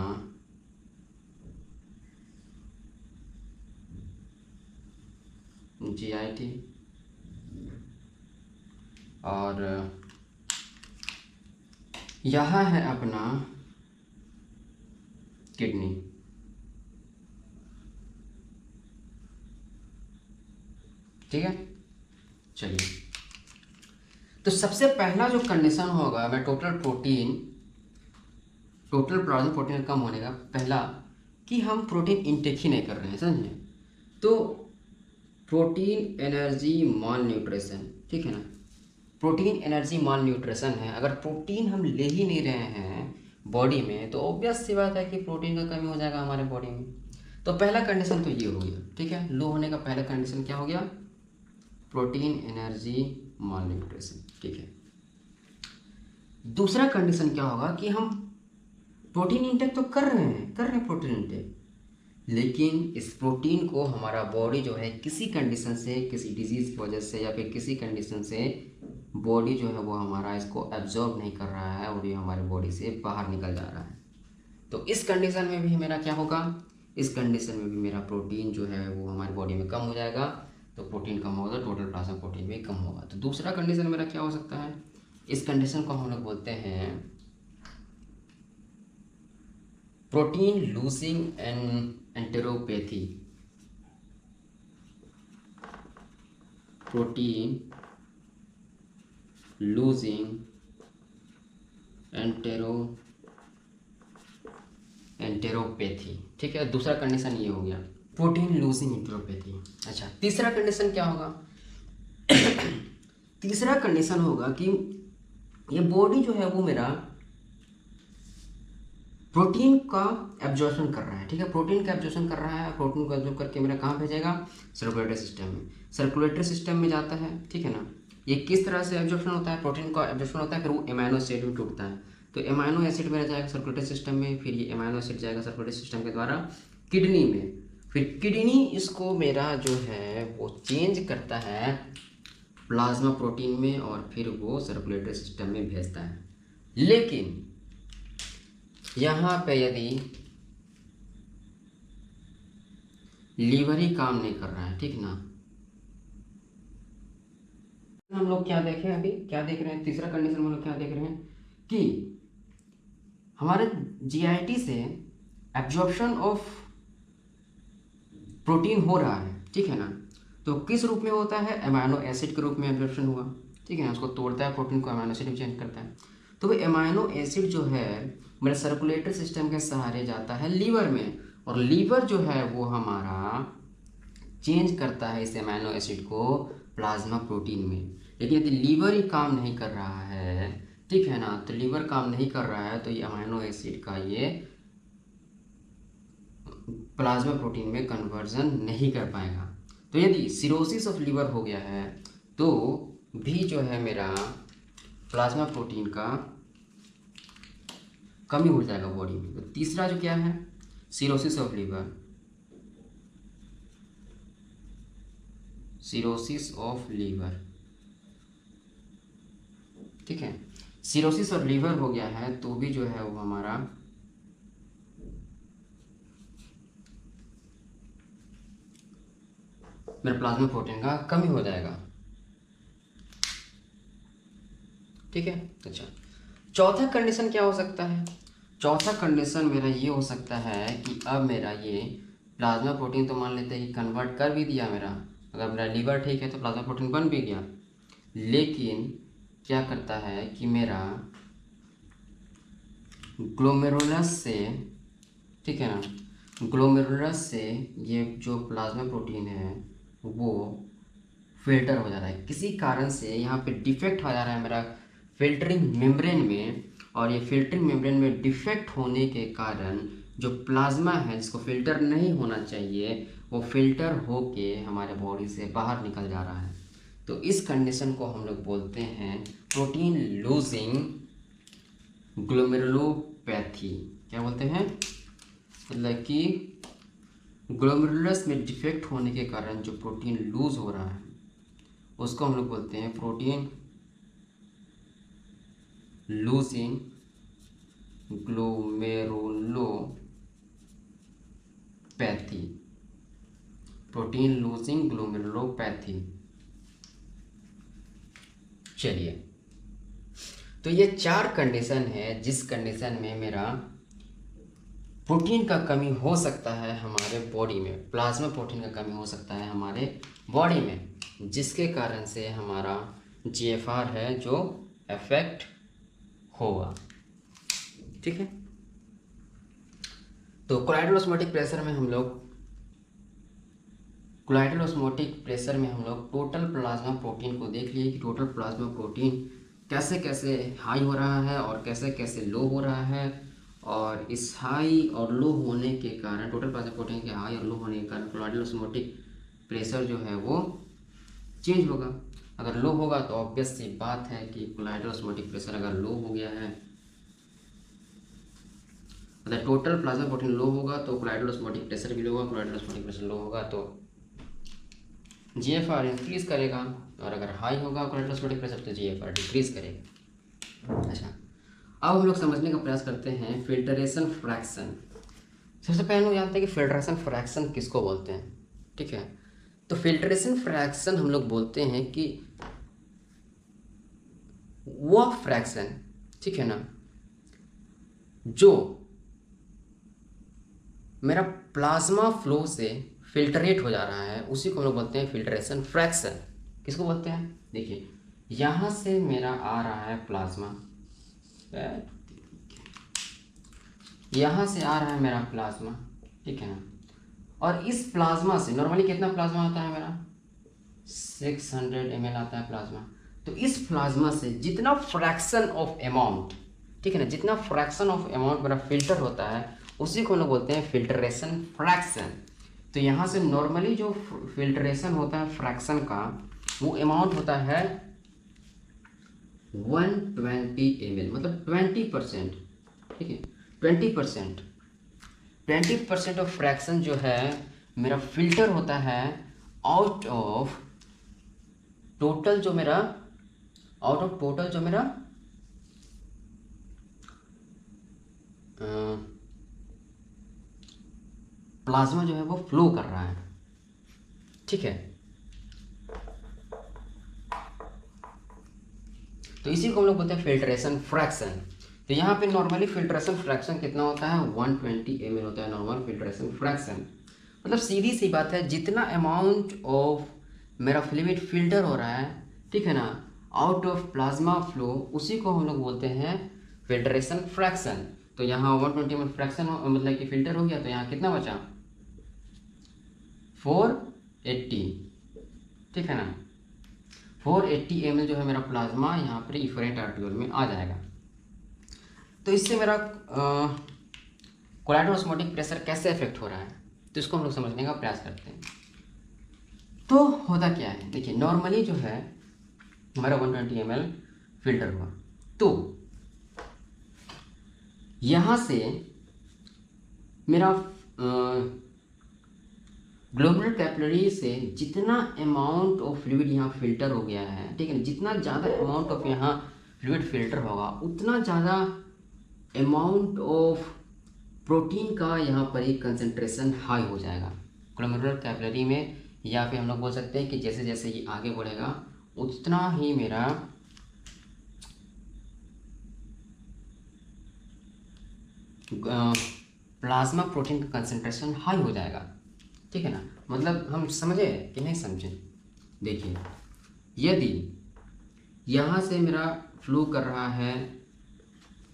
जीआईटी, और यहाँ है अपना किडनी, ठीक है। चलिए, तो सबसे पहला जो कंडीशन होगा मैं टोटल प्लाज्मा प्रोटीन कम होने का, पहला कि हम प्रोटीन इंटेक ही नहीं कर रहे हैं, समझे। तो प्रोटीन एनर्जी माल न्यूट्रिशन, ठीक है ना, प्रोटीन एनर्जी माल न्यूट्रिशन है। अगर प्रोटीन हम ले ही नहीं रहे हैं बॉडी में तो ऑब्वियस सी बात है कि प्रोटीन का कमी हो जाएगा हमारे बॉडी में। तो पहला कंडीशन तो ये हो गया, ठीक है, लो होने का पहला कंडीशन क्या हो गया, प्रोटीन एनर्जी माल न्यूट्रिशन, ठीक है। दूसरा कंडीशन क्या होगा कि हम प्रोटीन इंटेक तो कर रहे हैं प्रोटीन इंटेक, लेकिन इस प्रोटीन को हमारा बॉडी जो है किसी कंडीशन से, किसी डिजीज़ की वजह से या फिर किसी कंडीशन से बॉडी जो है वो हमारा इसको एब्जॉर्ब नहीं कर रहा है और ये हमारे बॉडी से बाहर निकल जा रहा है। तो इस कंडीशन में भी मेरा क्या होगा, इस कंडीशन में भी मेरा प्रोटीन जो है वो हमारी बॉडी में कम हो जाएगा। तो प्रोटीन कम होगा तो टोटल प्लाज्मा प्रोटीन भी कम होगा। तो दूसरा कंडीशन मेरा क्या हो सकता है, इस कंडीशन को हम लोग बोलते हैं protein losing enteropathy, protein losing enteropathy, ठीक है। दूसरा कंडीशन ये हो गया प्रोटीन लूजिंग एंटेरोपैथी। अच्छा, तीसरा कंडीशन क्या होगा तीसरा कंडीशन होगा कि ये बॉडी जो है वो मेरा प्रोटीन का एब्जॉर्प्शन कर रहा है, ठीक है, प्रोटीन का एब्जॉर्प्शन कर रहा है। प्रोटीन को एब्जॉर्ब करके मेरा कहाँ भेजेगा, सर्कुलेटरी सिस्टम में, सर्कुलेटरी सिस्टम में जाता है, ठीक है ना। ये किस तरह से एब्जॉर्प्शन होता है, प्रोटीन का एब्जॉर्प्शन होता है, फिर वो एमाइनो एसिड में टूटता है। तो एमाइनो एसिड मेरा जाएगा सर्कुलेटरी सिस्टम में, फिर ये एमाइनो एसिड जाएगा सर्कुलेटरी सिस्टम के द्वारा किडनी में, फिर किडनी इसको मेरा जो है वो चेंज करता है प्लाज्मा प्रोटीन में, और फिर वो सर्कुलेटरी सिस्टम में भेजता है। लेकिन यहाँ पे यदि लीवर ही काम नहीं कर रहा है, ठीक ना, हम लोग क्या देखें, अभी क्या देख रहे हैं, तीसरा कंडीशन में हम लोग क्या देख रहे हैं कि हमारे जीआईटी से एब्जॉर्प्शन ऑफ प्रोटीन हो रहा है, ठीक है ना। तो किस रूप में होता है, अमाइनो एसिड के रूप में एब्जॉर्प्शन हुआ, ठीक है ना। उसको तोड़ता है प्रोटीन को, अमाइनो एसिड में चेंज करता है। तो वो अमाइनो एसिड जो है मेरे सर्कुलेटरी सिस्टम के सहारे जाता है लीवर में, और लीवर जो है वो हमारा चेंज करता है इस अमाइनो एसिड को प्लाज्मा प्रोटीन में। लेकिन यदि लीवर ही काम नहीं कर रहा है, ठीक है ना, तो लीवर काम नहीं कर रहा है तो ये अमाइनो एसिड का ये प्लाज्मा प्रोटीन में कन्वर्जन नहीं कर पाएगा। तो यदि सिरोसिस ऑफ लीवर हो गया है तो भी जो है मेरा प्लाज्मा प्रोटीन का कमी हो जाएगा बॉडी में। तो तीसरा जो क्या है, cirrhosis of liver, cirrhosis of liver, ठीक है, सिरोसिस ऑफ लीवर हो गया है तो भी जो है वो हमारा मेरा प्लाज्मा प्रोटीन का कमी हो जाएगा, ठीक है। अच्छा, चौथा कंडीशन क्या हो सकता है, चौथा कंडीशन मेरा ये हो सकता है कि अब मेरा ये प्लाज्मा प्रोटीन तो मान लेते हैं कि कन्वर्ट कर भी दिया मेरा, अगर मेरा लीवर ठीक है तो प्लाज्मा प्रोटीन बन भी गया, लेकिन क्या करता है कि मेरा ग्लोमेरुलस से, ठीक है ना, ग्लोमेरुलस से ये जो प्लाज्मा प्रोटीन है वो फिल्टर हो जा रहा है, किसी कारण से यहाँ पे डिफेक्ट हो जा रहा है मेरा फिल्टरिंग मेम्ब्रेन में, और ये फिल्टरिंग मेम्ब्रेन में डिफेक्ट होने के कारण जो प्लाज्मा है जिसको फिल्टर नहीं होना चाहिए वो फिल्टर होके हमारे बॉडी से बाहर निकल जा रहा है। तो इस कंडीशन को हम लोग बोलते हैं प्रोटीन लूजिंग ग्लोमेरुलोपैथी। क्या बोलते हैं, मतलब कि ग्लोमेरुलस में डिफेक्ट होने के कारण जो प्रोटीन लूज हो रहा है उसको हम लोग बोलते हैं protein losing glomerulopathy, protein losing glomerulopathy. चलिए, तो ये चार कंडीशन है जिस कंडीशन में मेरा प्रोटीन का कमी हो सकता है हमारे बॉडी में, प्लाज्मा प्रोटीन का कमी हो सकता है हमारे बॉडी में, जिसके कारण से हमारा जीएफआर है जो अफेक्ट होगा, ठीक है। तो कोलाइडल ऑस्मोटिक प्रेशर में हम लोग टोटल प्लाज्मा प्रोटीन को देख लिए कि टोटल प्लाज्मा प्रोटीन कैसे कैसे हाई हो रहा है और कैसे कैसे लो हो रहा है, और इस हाई और लो होने के कारण, टोटल प्लाज्मा प्रोटीन के हाई और लो होने के कारण कोलाइडल ऑस्मोटिक प्रेशर जो है वो चेंज होगा। अगर लो होगा तो ऑब्वियस सी बात है कि कोलाइडल ऑस्मोटिक प्रेशर अगर लो हो गया है, अगर टोटल प्लाज्मा प्रोटीन लो होगा तो कोलाइडल ऑस्मोटिक प्रेशर भी लो होगा, कोलाइडल ऑस्मोटिक प्रेशर लो होगा तो जीएफआर इंक्रीज करेगा, और अगर हाई होगा कोलाइडल ऑस्मोटिक प्रेशर तो जीएफआर डिक्रीज करेगा। अच्छा, अब हम लोग समझने का प्रयास करते हैं फिल्टरेशन फ्रैक्शन। सबसे पहले हम जानते हैं कि फिल्टरेशन फ्रैक्शन किसको बोलते हैं, ठीक है। तो फिल्टरेशन फ्रैक्शन हम लोग बोलते हैं कि वो फ्रैक्शन, ठीक है ना, जो मेरा प्लाज्मा फ्लो से फिल्टरेट हो जा रहा है उसी को हम लोग बोलते हैं फिल्टरेशन फ्रैक्शन। किसको बोलते हैं, देखिए यहाँ से मेरा आ रहा है प्लाज्मा, यहाँ से आ रहा है मेरा प्लाज्मा, ठीक है ना, और इस प्लाज्मा से नॉर्मली कितना प्लाज्मा आता है मेरा 600 ml आता है प्लाज्मा। तो इस प्लाज्मा से जितना फ्रैक्शन ऑफ अमाउंट, ठीक है ना, जितना फ्रैक्शन ऑफ अमाउंट मेरा फिल्टर होता है उसी को हम लोग बोलते हैं फिल्टरेशन फ्रैक्शन। तो यहाँ से नॉर्मली जो फिल्टरेशन होता है फ्रैक्शन का वो अमाउंट होता है 120 ml, मतलब 20%, ठीक है, 20%, 20% ऑफ फ्रैक्शन जो है मेरा फिल्टर होता है आउट ऑफ टोटल जो मेरा प्लाज्मा जो है वो फ्लो कर रहा है, ठीक है। तो इसी को हम लोग बोलते हैं फिल्ट्रेशन फ्रैक्शन। तो यहाँ पे नॉर्मली फिल्ट्रेशन फ्रैक्शन कितना होता है, 120 ml होता है नॉर्मल फिल्ट्रेशन फ्रैक्शन। मतलब सीधी सी बात है, जितना अमाउंट ऑफ मेरा फ्लूइड फिल्टर हो रहा है, ठीक है ना, आउट ऑफ प्लाज्मा फ्लो, उसी को हम लोग बोलते हैं फिल्ट्रेशन फ्रैक्शन। तो यहाँ 120 ml फ्रैक्शन मतलब कि फिल्टर हो गया, तो यहाँ कितना बचा, 480, ठीक है ना। 480 ml जो है मेरा प्लाज्मा यहाँ पर इफरेंट आर्टिकल में आ जाएगा। तो इससे मेरा कोलाइडल ऑस्मोटिक प्रेशर कैसे इफेक्ट हो रहा है, तो इसको हम लोग समझने का प्रयास करते हैं। तो होता क्या है, देखिए नॉर्मली जो है हमारा 120 ml फिल्टर हुआ, तो यहाँ से मेरा ग्लोमेरुलर कैपिलरी से जितना अमाउंट ऑफ फ्लूइड यहाँ फिल्टर हो गया है, ठीक है, जितना ज़्यादा अमाउंट ऑफ यहाँ फ्लूइड फिल्टर होगा, उतना ज़्यादा अमाउंट ऑफ प्रोटीन का यहाँ पर ही कंसंट्रेशन हाई हो जाएगा ग्लोमेरुलर कैपिलरी में। या फिर हम लोग बोल सकते हैं कि जैसे जैसे ये आगे बढ़ेगा उतना ही मेरा प्लाज्मा प्रोटीन का कंसंट्रेशन हाई हो जाएगा, ठीक है ना। मतलब हम समझे कि नहीं समझे, देखिए यदि यहाँ से मेरा फ्लो कर रहा है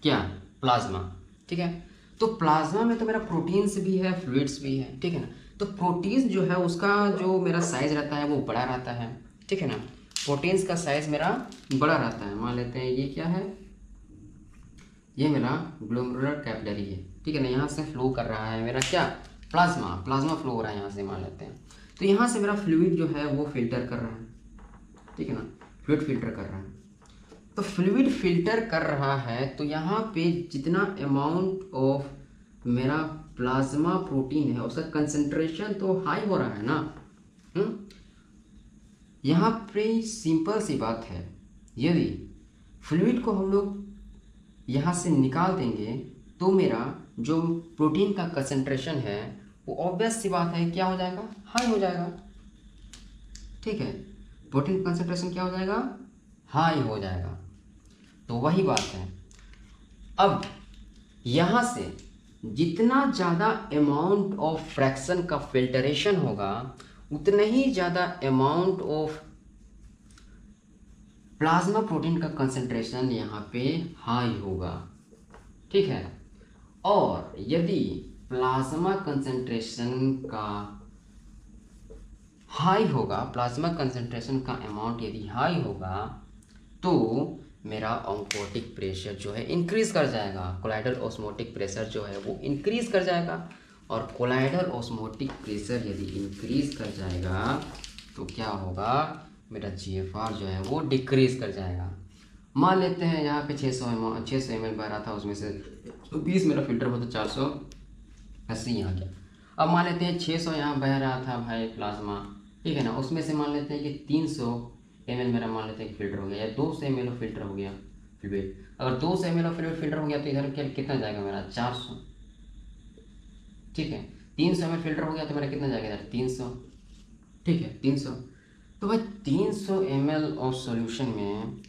क्या, प्लाज्मा, ठीक है, तो प्लाज्मा में तो मेरा प्रोटीन्स भी है, फ्लूइड्स भी है, ठीक है ना। तो प्रोटीन्स जो है उसका जो मेरा साइज रहता है वो बड़ा रहता है, ठीक है ना। प्रोटीन्स का साइज मेरा बड़ा रहता है। मान लेते हैं ये क्या है, ये मेरा ग्लोमेरुलर कैपिलरी है, ठीक है ना। यहाँ से फ्लो कर रहा है मेरा क्या, प्लाज्मा फ्लो हो रहा है यहाँ से, मान लेते हैं। तो यहाँ से मेरा फ्लूइड जो है वो फिल्टर कर रहा है, ठीक है ना, फ्लूइड फिल्टर कर रहा है। तो फ्लूइड फिल्टर कर रहा है, तो यहाँ पे जितना अमाउंट ऑफ मेरा प्लाज्मा प्रोटीन है उसका कंसंट्रेशन तो हाई हो रहा है ना। यहाँ पे सिंपल सी बात है, यदि फ्लूइड को हम लोग यहाँ से निकाल देंगे तो मेरा जो प्रोटीन का कंसंट्रेशन है वो ऑब्वियस सी बात है क्या हो जाएगा, हाई हो जाएगा, ठीक है। प्रोटीन कंसंट्रेशन क्या हो जाएगा, हाई हो जाएगा। तो वही बात है, अब यहाँ से जितना ज़्यादा अमाउंट ऑफ फ्रैक्शन का फिल्टरेशन होगा उतना ही ज़्यादा अमाउंट ऑफ प्लाज्मा प्रोटीन का कंसंट्रेशन यहाँ पे हाई होगा, ठीक है। और यदि प्लाज्मा कंसंट्रेशन का हाई होगा, प्लाज्मा कंसंट्रेशन का अमाउंट यदि हाई होगा तो मेरा ऑन्कोटिक प्रेशर जो है इंक्रीज कर जाएगा, कोलाइडल ऑस्मोटिक प्रेशर जो है वो इंक्रीज कर जाएगा। और कोलाइडल ऑस्मोटिक प्रेशर यदि इंक्रीज कर जाएगा तो क्या होगा, मेरा GFR जो है वो डिक्रीज कर जाएगा। मान लेते हैं यहाँ पे 600 ml बह रहा था, उसमें से 20 मेरा फिल्टर हुआ तो 480 यहाँ गया। अब मान लेते हैं 600 यहाँ बह रहा था भाई प्लाज्मा, ठीक है ना, उसमें से मान लेते हैं कि 300 ml मेरा मान लेते हैं कि फिल्टर हो गया, या 200 ml फिल्टर हो गया फ्लूइड। अगर 200 ml फ्लूइड फिल्टर हो गया तो इधर क्या कितना जाएगा मेरा, 400, ठीक है। 300 ml फिल्टर हो गया तो मेरा कितना जाएगा इधर, 300, ठीक है, 300। तो भाई 300 ml ऑफ सॉल्यूशन में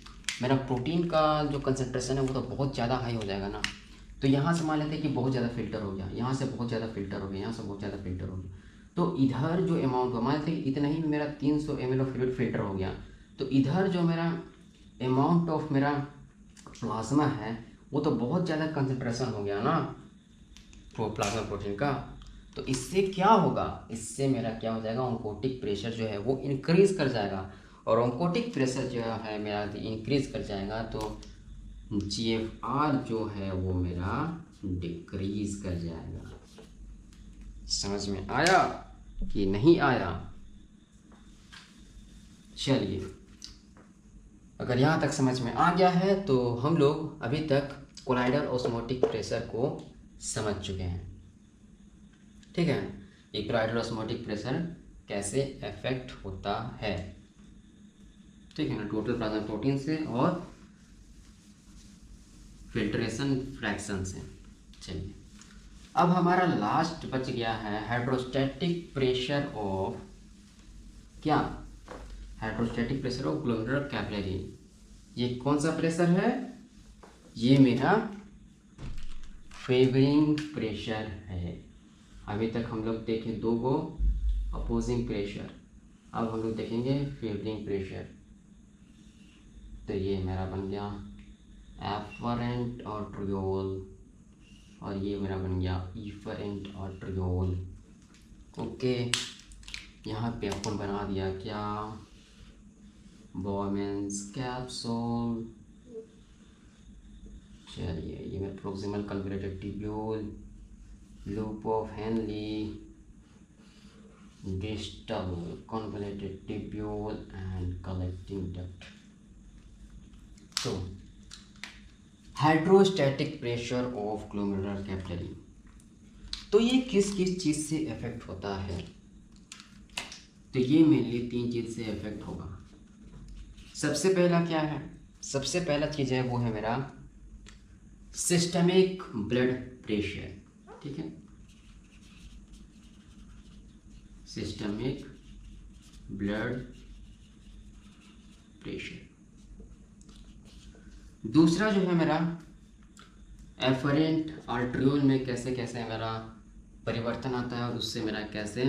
मेरा प्रोटीन का जो कंसंट्रेशन है वो तो बहुत ज़्यादा हाई हो जाएगा ना। तो यहाँ से मान लेते हैं कि बहुत ज़्यादा फिल्टर हो गया, यहाँ से बहुत ज़्यादा फिल्टर हो गया, यहाँ से बहुत ज़्यादा फिल्टर हो गया, तो इधर जो अमाउंट हो, मान लेते हैं कि इतना ही मेरा 300 ml ऑफ फ्लूइड फिल्टर हो गया, तो इधर जो मेरा अमाउंट ऑफ मेरा प्लाज्मा है वो तो बहुत ज़्यादा कंसंट्रेशन हो गया ना प्लाज्मा प्रोटीन का। तो इससे क्या होगा, इससे मेरा क्या हो जाएगा, ऑन्कोटिक प्रेशर जो है वो इंक्रीज कर जाएगा। और ऑन्कोटिक प्रेशर जो है मेरा इंक्रीज कर जाएगा तो GFR जो है वो मेरा डिक्रीज कर जाएगा। समझ में आया कि नहीं आया? चलिए अगर यहाँ तक समझ में आ गया है तो हम लोग अभी तक कोलाइडल ऑस्मोटिक प्रेशर को समझ चुके हैं। ठीक है, ये कोलाइडल ऑस्मोटिक प्रेशर कैसे अफेक्ट होता है, ठीक है ना, टोटल प्लाज्मा प्रोटीन से और फिल्ट्रेशन फ्रैक्शन से। चलिए, अब हमारा लास्ट बच गया है हाइड्रोस्टैटिक प्रेशर ऑफ क्या, hydrostatic pressure of glomerular capillary. ये कौन सा प्रेशर है, ये मेरा फेवरिंग प्रेशर है। अभी तक हम लोग देखे दो गो अपोजिंग प्रेशर, अब हम लोग देखेंगे फेवरिंग प्रेशर। तो ये मेरा बन गया एफरेंट आर्टरियोल और ये मेरा बन गया इफरेंट आर्टरियोल। ओके, यहाँ पे अपन बना दिया क्या, बॉयमैन्स कैप्सूल। चलिए, ये मेरा proximal convoluted tubule, loop of Henle, distal convoluted tubule and collecting duct. तो hydrostatic pressure of glomerular capillary, तो ये किस किस चीज़ से इफेक्ट होता है, तो ये मेनली तीन चीज़ से इफेक्ट होगा। सबसे पहला क्या है, सबसे पहला चीज़ है वो है मेरा सिस्टमिक ब्लड प्रेशर। ठीक है, सिस्टमिक ब्लड प्रेशर। दूसरा जो है मेरा एफरेंट आर्टरियोल में कैसे कैसे मेरा परिवर्तन आता है और उससे मेरा कैसे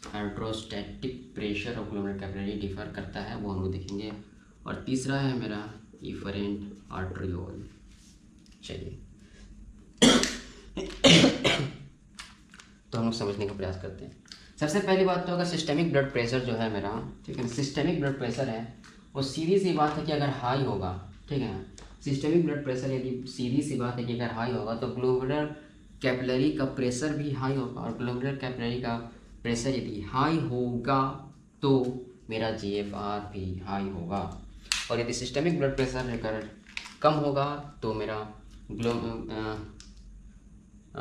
hydrostatic pressure of glomerular capillary differ करता है, वो हम लोग देखेंगे। और तीसरा है मेरा इफरेंट आर्टरियोल। चलिए तो हम लोग समझने का प्रयास करते हैं। सबसे पहली बात तो अगर सिस्टमिक ब्लड प्रेशर जो है मेरा, ठीक है, सिस्टमिक ब्लड प्रेशर है वो सीधी सी बात है कि अगर हाई होगा, ठीक है, सिस्टमिक ब्लड प्रेशर यदि सीधी सी बात है कि अगर हाई होगा तो ग्लोमेरुलर कैपिलरी का प्रेशर भी हाई होगा, और ग्लोमेरुलर कैपिलरी का प्रेशर यदि हाई होगा तो मेरा जीएफआर भी हाई होगा। और यदि सिस्टमिक ब्लड प्रेशर अगर कम होगा तो मेरा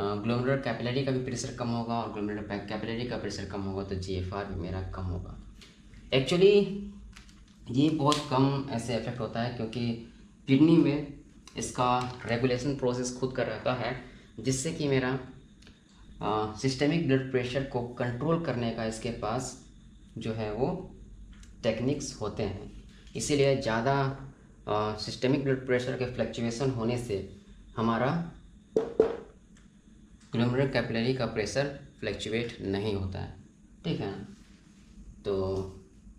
ग्लोमेरुलर कैपिलरी का भी प्रेशर कम होगा, और ग्लोमेरुलर कैपिलरी का प्रेशर कम होगा तो जीएफआर भी मेरा कम होगा। एक्चुअली ये बहुत कम ऐसे इफेक्ट होता है क्योंकि किडनी में इसका रेगुलेशन प्रोसेस खुद कर रहता है, जिससे कि मेरा सिस्टमिक ब्लड प्रेशर को कंट्रोल करने का इसके पास जो है वो टेक्निक्स होते हैं। इसीलिए ज़्यादा सिस्टमिक ब्लड प्रेशर के फ्लक्चुएशन होने से हमारा ग्लोमेरुलर कैपिलरी का प्रेशर फ्लक्चुएट नहीं होता है। ठीक है ना, तो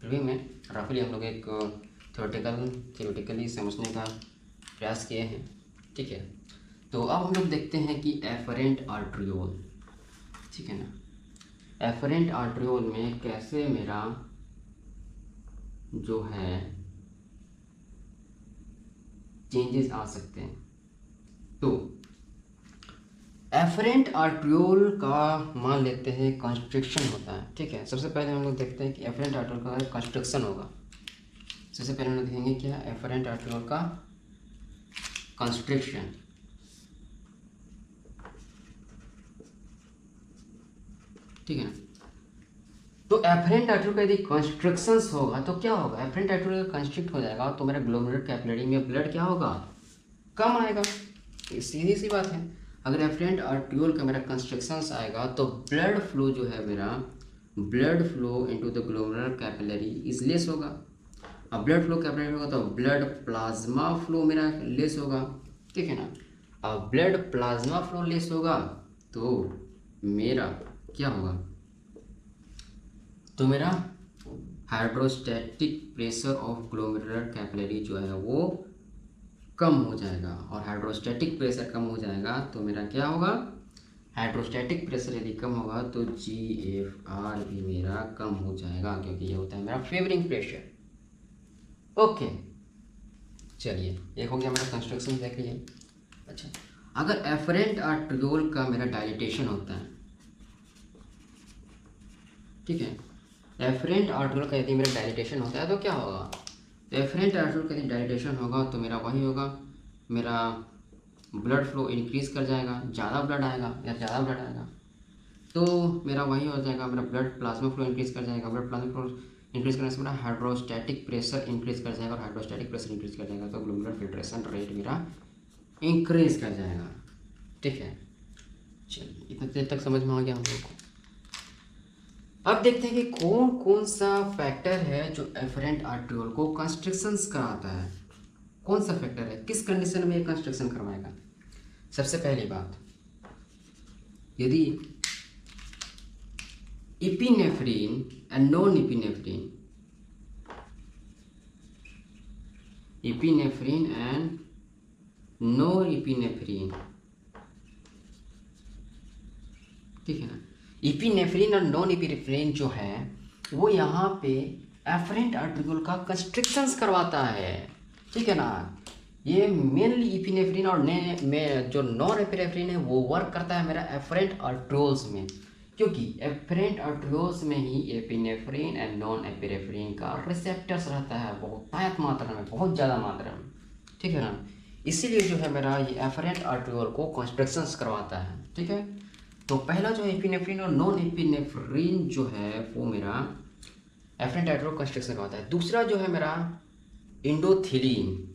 फिर भी मैं रफली हम लोग एक थियोरेटिकली समझने का प्रयास किए हैं। ठीक है, तो अब हम लोग देखते हैं कि एफरेंट आर्टरियोल, ठीक है ना, एफरेंट आर्टरियोल में कैसे मेरा जो है चेंजेस आ सकते हैं। तो एफरेंट आर्टरियोल का मान लेते हैं कंस्ट्रिक्शन होता है। ठीक है, सबसे पहले हम लोग देखते हैं कि एफरेंट आर्टरियोल का कंस्ट्रिक्शन होगा। सबसे पहले हम लोग देखेंगे क्या एफरेंट आर्टरियोल का कंस्ट्रिक्शन। ठीक है ना, तो एफरेंट आर्टरियोल का यदि कंस्ट्रिक्शंस होगा तो क्या होगा, एफरेंट आर्टरियोल कंस्ट्रिक्ट हो जाएगा तो मेरा ग्लोमेरुलर कैपिलरी में ब्लड क्या होगा, कम आएगा। सीधी सी बात है, अगर एफरेंट आर्टरियोल का मेरा कंस्ट्रिक्शंस आएगा तो ब्लड फ्लो जो है मेरा, blood flow into the glomerular capillary is less होगा। अब ब्लड फ्लो कैपिलरी होगा तो ब्लड प्लाज्मा फ्लो मेरा लेस होगा। ठीक है ना, अब ब्लड प्लाज्मा फ्लो लेस होगा तो मेरा क्या होगा, तो मेरा hydrostatic pressure of glomerular capillary जो है वो कम हो जाएगा। और हाइड्रोस्टैटिक प्रेशर कम हो जाएगा तो मेरा क्या होगा, हाइड्रोस्टैटिक प्रेशर यदि कम होगा तो जीएफआर भी मेरा कम हो जाएगा, क्योंकि ये होता है मेरा फेवरिंग प्रेशर। ओके, चलिए एक हो गया मेरा कंस्ट्रक्शन देख लीजिए। अच्छा, अगर एफरेंट आर्टरियोल का मेरा डायलिटेशन होता है, ठीक है, एफरेंट आर्टरियोल का यदि मेरा डायलिटेशन होता है तो क्या होगा, तो एफरेंट आर्टरियोल का यदि डायलेटेशन होगा तो मेरा वही होगा, मेरा ब्लड फ्लो इंक्रीज़ कर जाएगा, ज़्यादा ब्लड आएगा या ज़्यादा ब्लड आएगा तो मेरा वही हो जाएगा, मेरा ब्लड प्लाज्मा फ्लो इंक्रीज़ कर जाएगा। ब्लड प्लाज्मा फ्लो इंक्रीज़ करने से मेरा हाइड्रोस्टैटिक प्रेशर इंक्रीज़ कर जाएगा, और हाइड्रोस्टैटिक प्रेशर इंक्रीज़ कर जाएगा तो ग्लोमेरुलर फिल्ट्रेशन रेट मेरा इंक्रीज़ कर जाएगा। ठीक है, चलिए इतना देर तक समझ में आ गया हम लोग को। अब देखते हैं कि कौन कौन सा फैक्टर है जो एफरेंट आर्ट्रियोल को कंस्ट्रक्शंस कराता है। कौन सा फैक्टर है, किस कंडीशन में ये कंस्ट्रक्शन करवाएगा। सबसे पहली बात, यदि इपिनेफ्रीन एंड नॉन इपिनेफ्रीन, इपिनेफ्रीन एंड नॉन इपिनेफ्रीन, ठीक है ना, इपिनेफ्रीन और नॉन इपिनेफ्रीन जो है वो यहाँ पे एफरेंट आर्ट्रियोल का कंस्ट्रिक्शंस करवाता है। ठीक है ना, ये मेनली इपिनेफ्रीन और जो नॉन एपिनेफ्रीन है वो वर्क करता है मेरा एफरेंट आर्ट्रियोल्स में, क्योंकि एफरेंट आर्ट्रियोल्स में ही एपिनेफ्रीन एंड नॉन एपिनेफ्रीन का रिसेप्टर्स रहता है बहुत मात्रा में, बहुत ज़्यादा मात्रा में। ठीक है ना, इसीलिए जो है मेरा ये एफरेंट आर्ट्रियोल को कंस्ट्रक्शंस करवाता है। ठीक है, तो पहला जो एपिनेफ्रीन और नॉन एपिनेफ्रीन जो है वो मेरा एफरेंट आर्ट्रियोल कंस्ट्रक्शन करवाता है। दूसरा जो है मेरा इंडोथिलीन,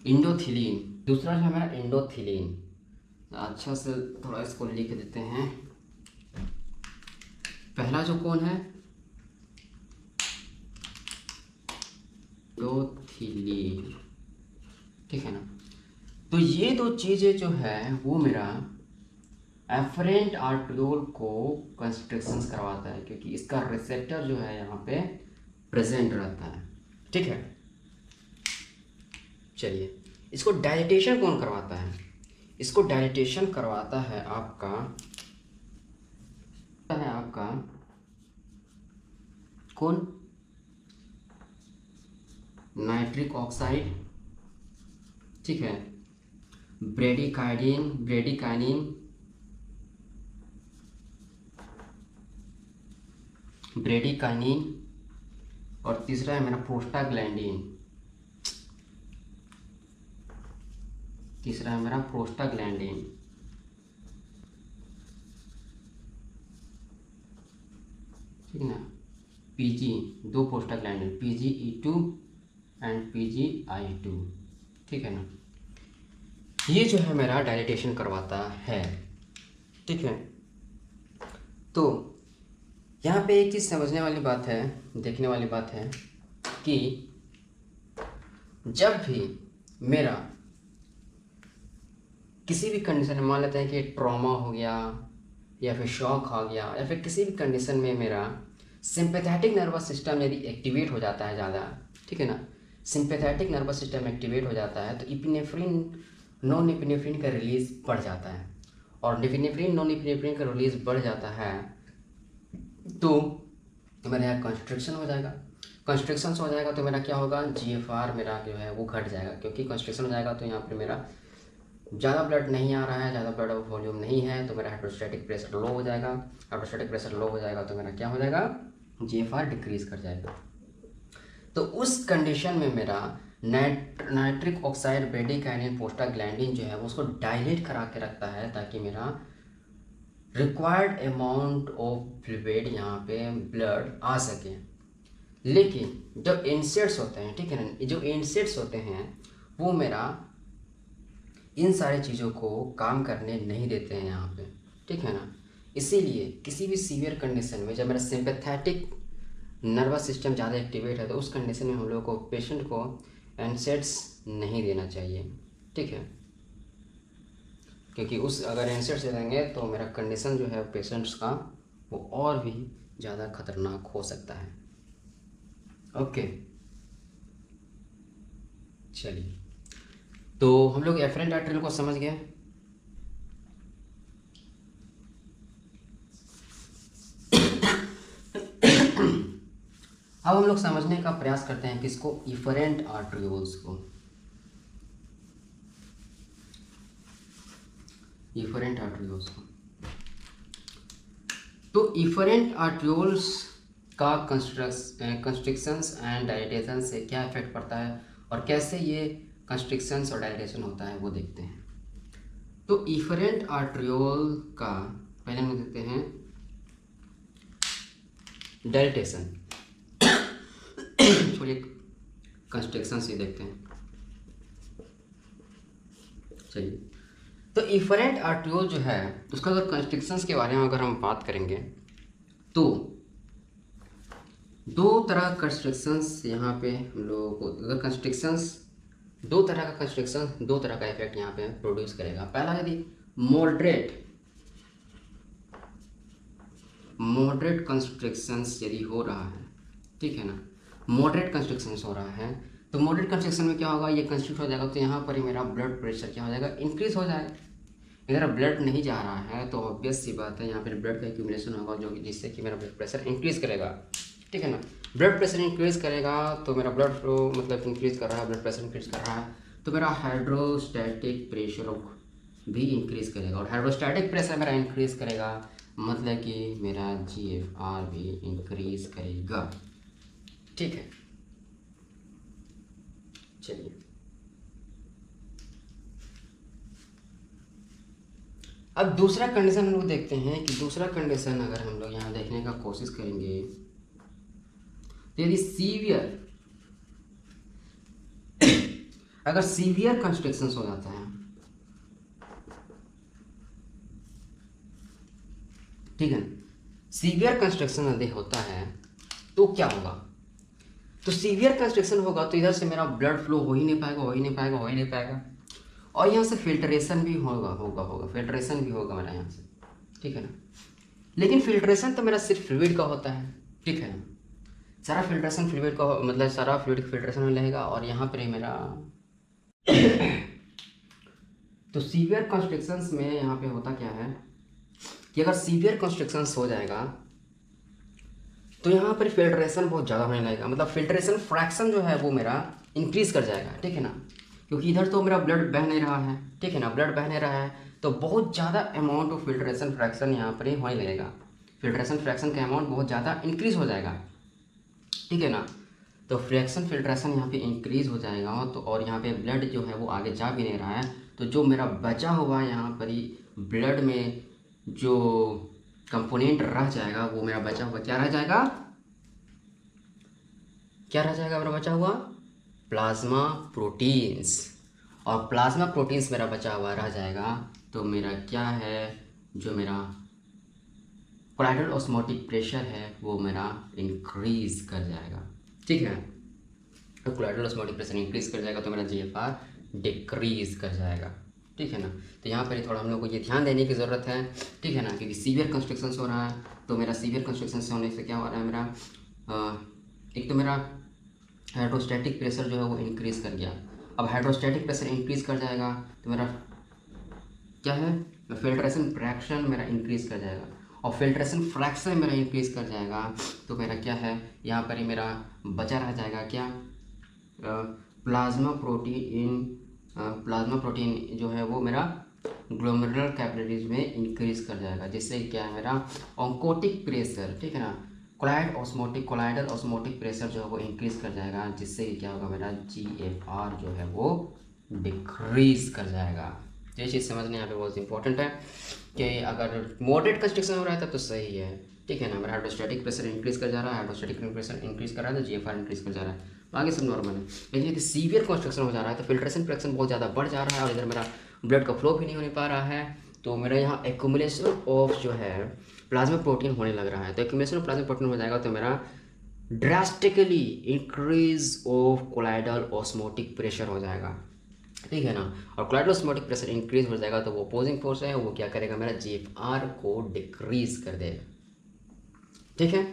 इंडोथिलीन, दूसरा जो है मेरा इंडोथिलीन। अच्छा से थोड़ा इसको लिख देते हैं। पहला जो कौन है, इंडोथिलीन। ठीक है ना, तो ये दो चीज़ें जो है वो मेरा एफरेंट आर्ट्रियोल को कंस्ट्रक्शंस करवाता है, क्योंकि इसका रिसेप्टर जो है यहाँ पे प्रेजेंट रहता है। ठीक है, चलिए इसको डायलेटेशन कौन करवाता है। इसको डायलेटेशन करवाता है आपका कौन, नाइट्रिक ऑक्साइड। ठीक है, ब्रेडिकाइनिन और तीसरा है मेरा प्रोस्टाग्लैंडिन। ठीक है ना, पीजी, दो प्रोस्टाग्लैंडिन, PGE2 एंड PGI2। ठीक है ना, ये जो है मेरा डायलेटेशन करवाता है। ठीक है, तो यहाँ पे एक चीज़ समझने वाली बात है, देखने वाली बात है कि जब भी मेरा किसी भी कंडीशन में, मान लेते हैं कि ट्रॉमा हो गया या फिर शॉक आ गया या फिर किसी भी कंडीशन में मेरा सिंपैथेटिक नर्वस सिस्टम यदि एक्टिवेट हो जाता है ज़्यादा, ठीक है ना, सिंपैथेटिक नर्वस सिस्टम एक्टिवेट हो जाता है तो इपिनेफ्रिन नॉन इपिनेफ्रिन का रिलीज़ बढ़ जाता है, और इपिनेफ्रिन नॉन इपिनेफ्रिन का रिलीज़ बढ़ जाता है तो मेरा यहाँ कंस्ट्रक्शन हो जाएगा। कंस्ट्रक्शन हो जाएगा तो मेरा क्या होगा, GFR मेरा जो है वो घट जाएगा, क्योंकि कंस्ट्रक्शन हो जाएगा तो यहाँ पर मेरा ज़्यादा ब्लड नहीं आ रहा है, ज़्यादा ब्लड वॉल्यूम नहीं है, तो मेरा हाइड्रोस्टैटिक प्रेशर लो हो जाएगा। हाइड्रोस्टैटिक प्रेशर लो हो जाएगा तो मेरा क्या हो जाएगा, GFR डिक्रीज कर जाएगा। तो उस कंडीशन में मेरा नाइट्रिक ऑक्साइड, ब्रेडिकाइनिन, प्रोस्टाग्लैंडिन जो है वो उसको डायलेट करा के रखता है ताकि मेरा रिक्वायर्ड अमाउंट ऑफ फ्लूइड यहाँ पे ब्लड आ सके। लेकिन जो इंसेट्स होते हैं, ठीक है ना, जो इंसेट्स होते हैं वो मेरा इन सारी चीज़ों को काम करने नहीं देते हैं यहाँ पे। ठीक है ना, इसीलिए किसी भी सीवियर कंडीशन में जब मेरा सिंपैथेटिक नर्वस सिस्टम ज़्यादा एक्टिवेट है तो उस कंडीशन में हम लोग को पेशेंट को एनसेट्स नहीं देना चाहिए। ठीक है, क्योंकि उस अगर एनसेट्स दे देंगे तो मेरा कंडीशन जो है पेशेंट्स का वो और भी ज़्यादा खतरनाक हो सकता है। ओके, चलिए तो हम लोग एफरेंट आर्टरियल को समझ गए। अब हम लोग समझने का प्रयास करते हैं किसको, इफरेंट आर्टरियोल्स को। इफरेंट आर्टरियोल्स को तो इफरेंट आर्ट्रियोल्स का कंस्ट्रिक्शंस एंड डायलेटेशन से क्या इफेक्ट पड़ता है और कैसे ये कंस्ट्रिक्शंस और डायलेटेशन होता है वो देखते हैं। तो इफरेंट आर्ट्रियोल का पहले हम देखते हैं डायलेटेशन। छोड़िए, कंस्ट्रिक्शन से देखते हैं। चलिए, तो इफरेंट आर्ट्रियोल जो है उसका अगर कंस्ट्रिक्शंस के बारे में अगर हम बात करेंगे तो दो तरह कंस्ट्रिक्शंस यहाँ पे हम लोगों को, अगर कंस्ट्रिक्शंस दो तरह का कंस्ट्रिक्शन दो तरह का इफेक्ट यहाँ पे प्रोड्यूस करेगा। पहला यदि मॉडरेट कंस्ट्रिक्शंस यदि हो रहा है, ठीक है ना, मॉडरेट कंस्ट्रिक्शंस हो रहा है तो मॉडरेट कंस्ट्रिक्शन में क्या होगा, ये कंस्ट्रिक्ट हो जाएगा तो यहाँ पर ही मेरा ब्लड प्रेशर क्या हो जाएगा, इंक्रीज हो जाएगा। मेरा ब्लड नहीं जा रहा है तो ऑब्वियस सी बात है यहाँ पर ब्लड का एक्यूमुलेशन होगा जो कि जिससे कि मेरा ब्लड प्रेशर इंक्रीज करेगा, ठीक है ना। ब्लड प्रेशर इंक्रीज करेगा तो मेरा ब्लड फ्लो मतलब इंक्रीज कर रहा है, ब्लड प्रेशर इंक्रीज कर रहा है तो मेरा हाइड्रोस्टैटिक प्रेशर भी इंक्रीज करेगा और हाइड्रोस्टैटिक प्रेशर मेरा इंक्रीज करेगा मतलब कि मेरा GFR भी इंक्रीज करेगा, ठीक है। चलिए, अब दूसरा कंडीशन हम लोग देखते हैं कि दूसरा कंडीशन अगर हम लोग यहाँ देखने का कोशिश करेंगे तो यदि अगर सीवियर कंस्ट्रिक्शंस हो जाता है, ठीक है, सीवियर कंस्ट्रक्शन यदि होता है तो क्या होगा, तो सीवियर कंस्ट्रक्शन होगा तो इधर से मेरा ब्लड फ्लो हो ही नहीं पाएगा और यहाँ से फिल्ट्रेशन भी होगा फिल्ट्रेशन भी होगा मेरा यहाँ से, ठीक है ना। लेकिन फिल्ट्रेशन तो मेरा सिर्फ फ्लूइड का होता है, ठीक है ना, सारा फिल्ट्रेशन फ्लूइड का मतलब सारा फ्लूइड फिल्ट्रेशन में रहेगा और यहाँ पर ही मेरा तो सीवियर कंस्ट्रक्शंस में यहाँ पे होता क्या है कि अगर सीवियर कंस्ट्रक्शंस हो जाएगा तो यहाँ पर फिल्ट्रेशन बहुत ज़्यादा होने लगेगा, मतलब फिल्ट्रेशन फ्रैक्शन जो है वो मेरा इंक्रीज़ कर जाएगा, ठीक है ना, क्योंकि इधर तो मेरा ब्लड बह नहीं रहा है, ठीक है ना, ब्लड बह नहीं रहा है तो बहुत ज़्यादा अमाउंट ऑफ फिल्ट्रेशन फ्रैक्शन यहाँ पर ही होने लगेगा, फिल्ट्रेशन फ्रैक्शन का अमाउंट बहुत ज़्यादा इंक्रीज़ हो जाएगा, ठीक है ना। तो फ्रैक्शन फिल्ट्रेशन यहाँ पे इंक्रीज़ हो जाएगा तो और यहाँ पे ब्लड जो है वो आगे जा भी नहीं रहा है तो जो मेरा बचा हुआ यहाँ पर ही ब्लड में जो कंपोनेंट रह जाएगा वो मेरा बचा हुआ क्या रह जाएगा मेरा बचा हुआ प्लाज्मा प्रोटीन्स, और प्लाज्मा प्रोटीन्स मेरा बचा हुआ रह जाएगा तो मेरा क्या है, जो मेरा कोलाइडल ऑस्मोटिक प्रेशर है वो मेरा इंक्रीज कर जाएगा, ठीक है। तो कोलाइडल ऑस्मोटिक प्रेशर इंक्रीज कर जाएगा तो मेरा GFR डिक्रीज कर जाएगा, ठीक है ना। तो यहाँ पर थोड़ा हम लोग को ये ध्यान देने की ज़रूरत है, ठीक है ना, क्योंकि सीवियर कंस्ट्रक्शंस हो रहा है तो मेरा सीवियर कंस्ट्रक्शंस होने से क्या हो रहा है मेरा एक तो मेरा हाइड्रोस्टैटिक प्रेशर जो है वो इंक्रीज़ कर गया। अब हाइड्रोस्टैटिक प्रेशर इंक्रीज़ कर जाएगा तो मेरा क्या है, फिल्ट्रेशन फ्रैक्शन मेरा इंक्रीज़ कर जाएगा और फिल्ट्रेशन फ्रैक्शन मेरा इंक्रीज़ कर जाएगा तो मेरा क्या है, यहाँ पर ही मेरा बचा रह जाएगा क्या, प्लाज्मा प्रोटीन जो है वो मेरा ग्लोमेरुलर कैपिलरीज में इंक्रीज़ कर जाएगा, जिससे क्या है मेरा ऑन्कोटिक प्रेशर, ठीक है ना, कोलाइडल ऑस्मोटिक प्रेशर जो है वो इंक्रीज़ कर जाएगा, जिससे क्या होगा मेरा GFR जो है वो डिक्रीज़ कर जाएगा। ये चीज़ समझना यहाँ पे बहुत इंपॉर्टेंट है कि अगर मॉडरेट कंस्ट्रक्शन हो रहा है तो सही है, ठीक है ना, मेरा हाइड्रोस्टैटिक प्रेशर इंक्रीज़ कर जा रहा है, हाइड्रोस्टैटिक प्रेशर इंक्रीज़ कर रहा है तो GFR इंक्रीज़ कर जा रहा है, आगे सब नॉर्मल है। लेकिन यदि सीवियर कंस्ट्रक्शन हो जा रहा है तो फिल्ट्रेशन फ्रैक्शन बहुत ज़्यादा बढ़ जा रहा है और इधर मेरा ब्लड का फ्लो भी नहीं होने पा रहा है तो मेरा यहाँ एक्यूमुलेशन ऑफ जो है प्लाज्मा प्रोटीन होने लग रहा है। तो एक्यूमुलेशन ऑफ प्लाज्मा प्रोटीन हो जाएगा तो मेरा drastically increase of colloidal osmotic pressure हो जाएगा, ठीक है ना, और कोलाइडल ऑस्मोटिक प्रेशर इंक्रीज हो जाएगा तो वो अपोजिंग फोर्स है वो क्या करेगा, मेरा GFR को डिक्रीज कर देगा, ठीक है।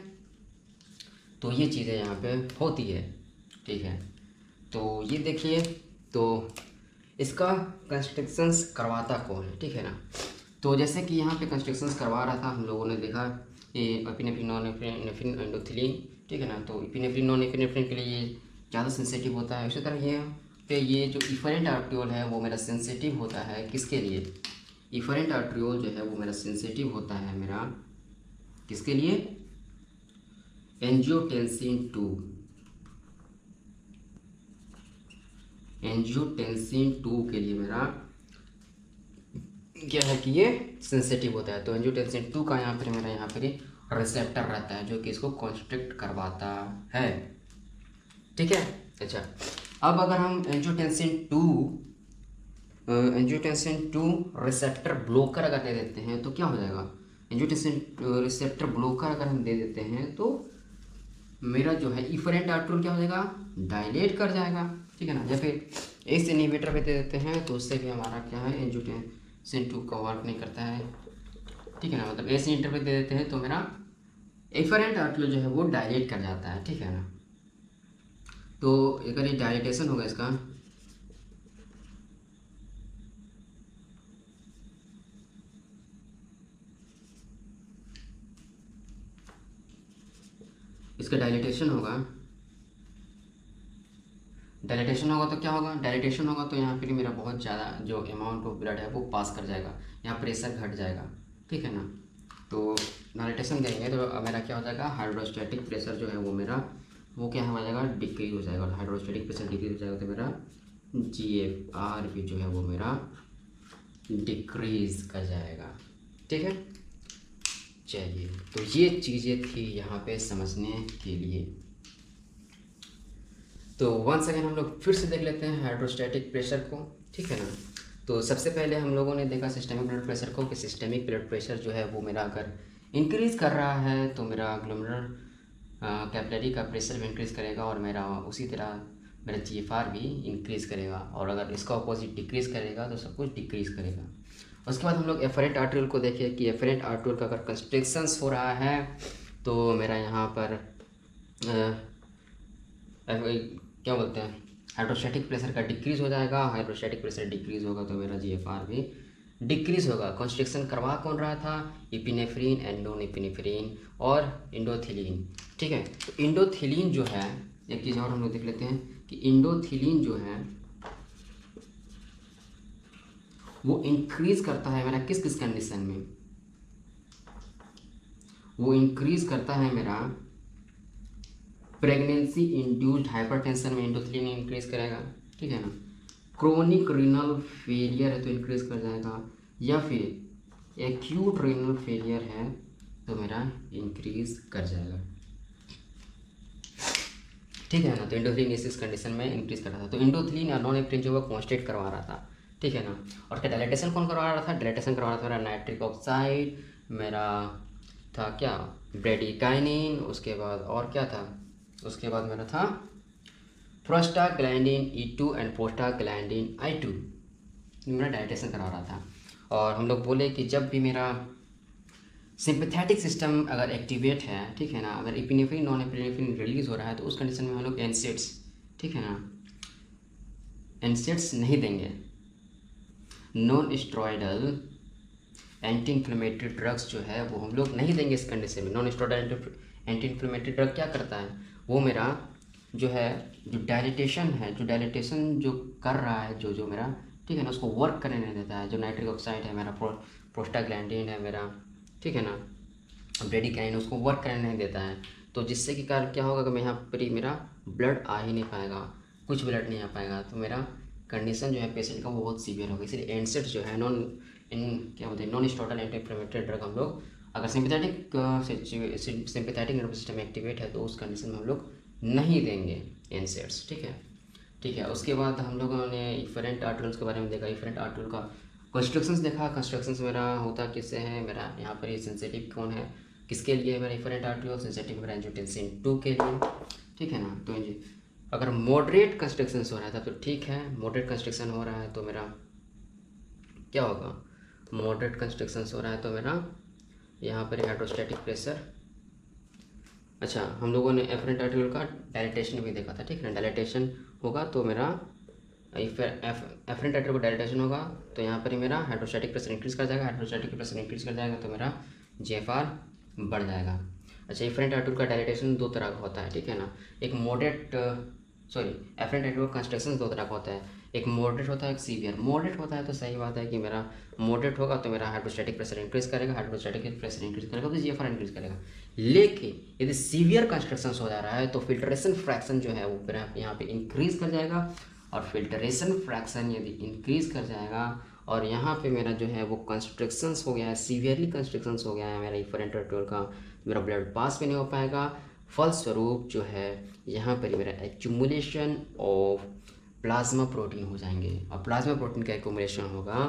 तो ये चीज़ें यहाँ पे होती है, ठीक है। तो ये देखिए, तो इसका कंस्ट्रक्शंस करवाता कौन है, ठीक है ना। तो जैसे कि यहाँ पे कंस्ट्रक्शंस करवा रहा था हम लोगों ने देखा ये एपिनेफ्रिन नॉनेफ्रिन एंडोथिलीन, ठीक है ना, तो एपिनेफ्रिन नॉनेफ्रिन के लिए ये ज़्यादा सेंसिटिव होता है। इसी तरह ये जो इफरेंट आर्ट्रियोल है वो मेरा सेंसिटिव होता है किसके लिए, इफरेंट आर्ट्रियोल जो है वो मेरा सेंसिटिव होता है मेरा किसके लिए? एंजियोटेंसिन 2, एंजियोटेंसिन 2 के लिए मेरा क्या है कि ये सेंसिटिव होता है। तो एंजियोटेंसिन 2 का यहाँ पर मेरा यहाँ पर रिसेप्टर रहता है जो कि इसको कॉन्स्ट्रिक्ट करवाता है, ठीक है। अच्छा, अब अगर हम एंजियोटेंसिन 2 रिसेप्टर ब्लोकर अगर दे देते हैं तो क्या हो जाएगा? एंजियोटेंसिन रिसेप्टर ब्लोकर अगर हम दे देते हैं तो मेरा जो है इफरेंट आर्टरियोल क्या हो जाएगा? डायलेट कर जाएगा, ठीक है ना। या फिर एस इनहिबिटर पे दे देते हैं तो उससे भी हमारा क्या है, एंजियोटेंसिन 2 का वर्क नहीं करता है, ठीक है ना। मतलब एस इनहिबिटर पे दे देते हैं तो मेरा इफरेंट आर्टरियोल जो है वो डायलेट कर जाता है, ठीक है ना। तो अगर ये डायलेटेशन होगा इसका, इसका डायलेटेशन होगा तो क्या होगा? डायलेटेशन होगा तो यहाँ पर मेरा बहुत ज़्यादा जो अमाउंट ऑफ ब्लड है वो पास कर जाएगा, यहाँ प्रेशर घट जाएगा, ठीक है ना। तो डायलेटेशन देंगे तो मेरा क्या हो जाएगा? हाइड्रोस्टैटिक प्रेशर जो है वो मेरा वो क्या हो जाएगा? डिक्रीज हो जाएगा। और हाइड्रोस्टैटिक प्रेशर डिक्रीज हो जाएगा तो मेरा GFR भी जो है वो मेरा डिक्रीज कर जाएगा, ठीक है। चलिए, तो ये चीज़ें थी यहाँ पे समझने के लिए। तो वंस अगेन हम लोग फिर से देख लेते हैं हाइड्रोस्टैटिक प्रेशर को, ठीक है ना। तो सबसे पहले हम लोगों ने देखा सिस्टेमिक ब्लड प्रेशर को, कि सिस्टेमिक ब्लड प्रेशर जो है वो मेरा अगर इंक्रीज़ कर रहा है तो मेरा ग्लोमेरुलर कैपिलरी का प्रेशर भी इंक्रीज़ करेगा और मेरा उसी तरह मेरा GFR भी इंक्रीज़ करेगा। और अगर इसका अपोजिट डिक्रीज़ करेगा तो सब कुछ डिक्रीज़ करेगा। उसके बाद हम लोग एफरेंट आर्टरियल को देखिए कि एफरेंट आर्टरियल का अगर कंस्ट्रिक्शंस हो रहा है तो मेरा यहाँ पर क्या बोलते हैं, हाइड्रोस्टैटिक प्रेशर का डिक्रीज़ हो जाएगा। हाइड्रोस्टैटिक प्रेशर डिक्रीज़ होगा तो मेरा GFR भी डिक्रीज़ होगा। कंस्ट्रिक्शन करवा कौन रहा था? इपिनेफ्रिन एंड नॉन इपिनेफ्रिन और इंडोथिलीन, ठीक है। तो इंडोथिलीन जो है, एक चीज़ और हम लोग देख लेते हैं कि इंडोथिलीन जो है वो इंक्रीज़ करता है मेरा किस किस कंडीशन में? वो इंक्रीज़ करता है मेरा प्रेगनेंसी इंड्यूस्ड हाइपरटेंशन में इंडोथिलीन इंक्रीज़ करेगा, ठीक है ना। क्रोनिक रीनल फेलियर है तो इंक्रीज़ कर जाएगा, या फिर एक्यूट रीनल फेलियर है तो मेरा इंक्रीज़ कर जाएगा, ठीक है ना। तो इंडोथिलीन इस कंडीशन में इंक्रीज़ कर रहा था। तो इंडोथिलीन या नॉन एप्रिन जो वो कॉन्स्टेट करवा रहा था, ठीक है ना। और क्या डायलेटेशन कौन करवा रहा था? डायलेटेशन करवा रहा था मेरा नाइट्रिक ऑक्साइड, मेरा था क्या, ब्रेडिकाइनिन, उसके बाद और क्या था, उसके बाद मेरा था prostaglandin E2 and prostaglandin I2, मेरा डायलेटेशन करा रहा था। और हम लोग बोले कि जब भी मेरा सिंपैथेटिक सिस्टम अगर एक्टिवेट है, ठीक है ना, अगर इपिनेफ्रिन नॉन एपिनेफ्रिन रिलीज़ हो रहा है तो उस कंडीशन में हम लोग एनसेड्स, ठीक है ना, एनसेड्स नहीं देंगे। Non steroidal anti inflammatory drugs जो है वो हम लोग नहीं देंगे इस कंडीशन में। Non steroidal anti inflammatory drug क्या करता है? वो मेरा जो है जो डायलिटेशन जो कर रहा है जो मेरा, ठीक है ना, उसको वर्क करने नहीं देता है। जो नाइट्रिक ऑक्साइड है मेरा, प्रोस्टाग्लैंडिन है मेरा, ठीक है ना, ब्रेडिकाइनिन, उसको वर्क करने नहीं देता है। तो जिससे कि कारण क्या होगा कि मैं यहाँ पर मेरा ब्लड आ ही नहीं पाएगा, कुछ ब्लड नहीं आ पाएगा, तो मेरा कंडीशन जो है पेशेंट का वो बहुत सीवियर होगा। इसलिए एनसेड जो है क्या बोलते हैं, non steroidal anti inflammatory drug हम लोग अगर सिंपैथेटिक नर्वस सिस्टम एक्टिवेट है तो उस कंडीशन में हम लोग नहीं देंगे एनसेड्स, ठीक है। उसके बाद हम लोगों ने इफरेंट आर्टरियल्स के बारे में देखा। इफरेंट आर्टरियल का कंस्ट्रक्शंस देखा। कंस्ट्रक्शंस मेरा होता किससे है? मेरा यहाँ पर ये सेंसिटिव कौन है, किसके लिए मेरा इफरेंट आर्टरियल? सेंसिटिव मेरा एंजियोटेंसिन 2 के लिए, ठीक है ना। तो अगर मॉडरेट कंस्ट्रक्शंस हो रहा था तो ठीक है, मॉडरेट कंस्ट्रक्शन हो रहा है तो मेरा क्या होगा? मॉडरेट कंस्ट्रक्शंस हो रहा है तो मेरा यहाँ पर हाइड्रोस्टैटिक प्रेशर। अच्छा, हम लोगों ने एफरेंट आर्टरियल का डायलेटेशन भी देखा था, ठीक है ना। डायलेटेशन होगा तो मेरा एफरेंट आर्टरियल को डायलेटेशन होगा तो यहाँ पर ही मेरा हाइड्रोस्टैटिक प्रेशर इंक्रीज़ कर जाएगा। हाइड्रोस्टैटिक प्रेशर इंक्रीज़ कर जाएगा तो मेरा GFR बढ़ जाएगा। अच्छा, एफरेंट आर्टरियल का डायलेटेशन दो तरह का होता है, ठीक है ना। एक मॉडरेट एफरेंट आर्टरियल कंस्ट्रक्शन दो तरह का होता है। एक मॉडरेट होता है, एक सीवियर। मॉडरेट होता है तो सही बात है कि मेरा मॉडरेट होगा तो मेरा हाइड्रोस्टैटिक प्रेशर इंक्रीज करेगा, हाइड्रोस्टैटिक प्रेशर इंक्रीज करेगा तो जीएफआर इंक्रीज करेगा। लेकिन यदि सीवियर कंस्ट्रक्शन हो जा रहा है तो फिल्ट्रेशन फ्रैक्शन जो है वो फिर यहाँ पे इंक्रीज कर जाएगा, और फिल्ट्रेशन फ्रैक्शन यदि इंक्रीज कर जाएगा और यहाँ पे मेरा जो है वो कंस्ट्रक्शंस हो गया है, सीवियरली कंस्ट्रक्शंस हो गया है मेरा इफरेंट रेटिक्यूल का, मेरा ब्लड पास भी नहीं हो पाएगा। फलस्वरूप जो है यहाँ पर मेरा एक्यूमुलेशन ऑफ प्लाज्मा प्रोटीन हो जाएंगे, और प्लाज्मा प्रोटीन का एक्यूमुलेशन होगा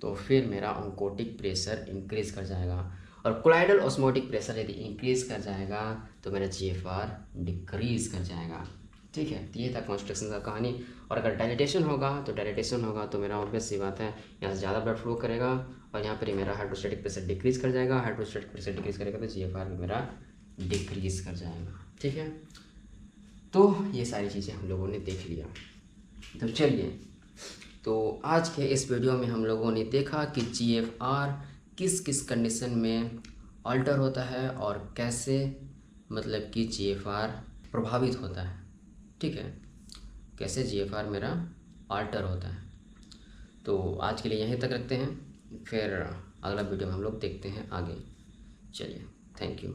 तो फिर मेरा ऑन्कोटिक प्रेशर इंक्रीज कर जाएगा, और कोलाइडल ऑस्मोटिक प्रेशर यदि इंक्रीज कर जाएगा तो मेरा जीएफआर डिक्रीज कर जाएगा। ठीक है, तो ये था कॉन्स्ट्रक्शन का कहानी। और अगर डायलिटेशन होगा तो मेरा ऑब्वियस सी बात है यहाँ से ज़्यादा ब्लड फ्लो करेगा, और यहाँ पर ही मेरा हाइड्रोस्टैटिक प्रेशर डिक्रीज कर जाएगा, हाइड्रोस्टैटिक प्रेशर डिक्रीज करेगा तो जीएफआर भी मेरा डिक्रीज कर जाएगा। ठीक है, तो ये सारी चीज़ें हम लोगों ने देख लिया। तो चलिए, तो आज के इस वीडियो में हम लोगों ने देखा कि जीएफआर किस किस कंडीशन में अल्टर होता है और कैसे मतलब कि जीएफआर प्रभावित होता है। ठीक है, कैसे जीएफआर मेरा अल्टर होता है। तो आज के लिए यहीं तक रखते हैं, फिर अगला वीडियो में हम लोग देखते हैं आगे। चलिए, थैंक यू।